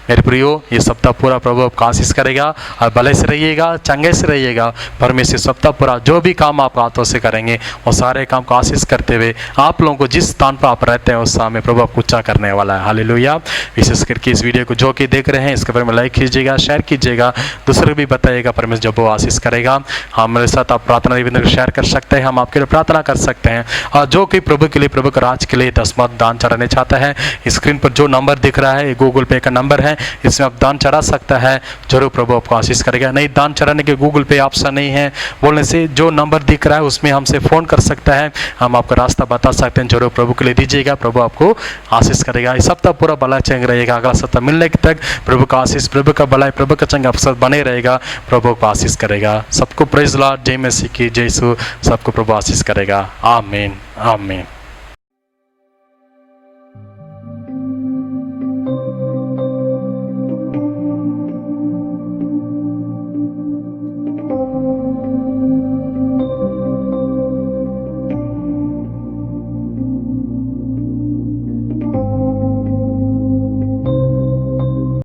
मेरे प्रियो, ये सप्ताह पूरा प्रभु आपको आशीष करेगा और भले से रहिएगा, चंगे से रहिएगा। परमेश्वर सप्ताह पूरा जो भी काम आप हाथों से करेंगे वो सारे काम को आशीष करते हुए आप लोगों को जिस स्थान पर आप रहते हैं उस स्थान में प्रभु आपको ऊंचा करने वाला है। हालेलुया। विशेष करके इस वीडियो को जो कि देख रहे हैं इसके बारे में लाइक कीजिएगा, शेयर कीजिएगा, दूसरे भी बताइएगा परमेश्वर जब वो आशीष करेगा। हमारे साथ आप प्रार्थना निवेदन शेयर कर सकते हैं, हम आपके लिए प्रार्थना कर सकते हैं। और जो कि प्रभु के लिए, प्रभु के राज के लिए 10वां दान चढ़ाने चाहता है, स्क्रीन पर जो नंबर दिख रहा है गूगल पे का नंबर है, इसमें आप दान चढ़ा सकता है। जरूर प्रभु आपको आशीष करेगा। नहीं दान चढ़ाने के गूगल पे ऑप्शन नहीं है बोलने से जो नंबर दिख रहा है उसमें हमसे फ़ोन कर सकता है, हम आपका रास्ता बता सकते हैं। जरूर प्रभु के लिए दीजिएगा, प्रभु आपको आशीष करेगा। इस सप्ताह पूरा भला चंग रहेगा। अगला सप्ताह मिलने तक प्रभु का आशीष, प्रभु का भलाई, प्रभु का चंगा अवसर बने रहेगा। प्रभु को आशीष करेगा। सबको प्रेज लॉर्ड, जय मसीह की जय यीशु। सबको प्रभु आशीष करेगा। आमीन, आमीन।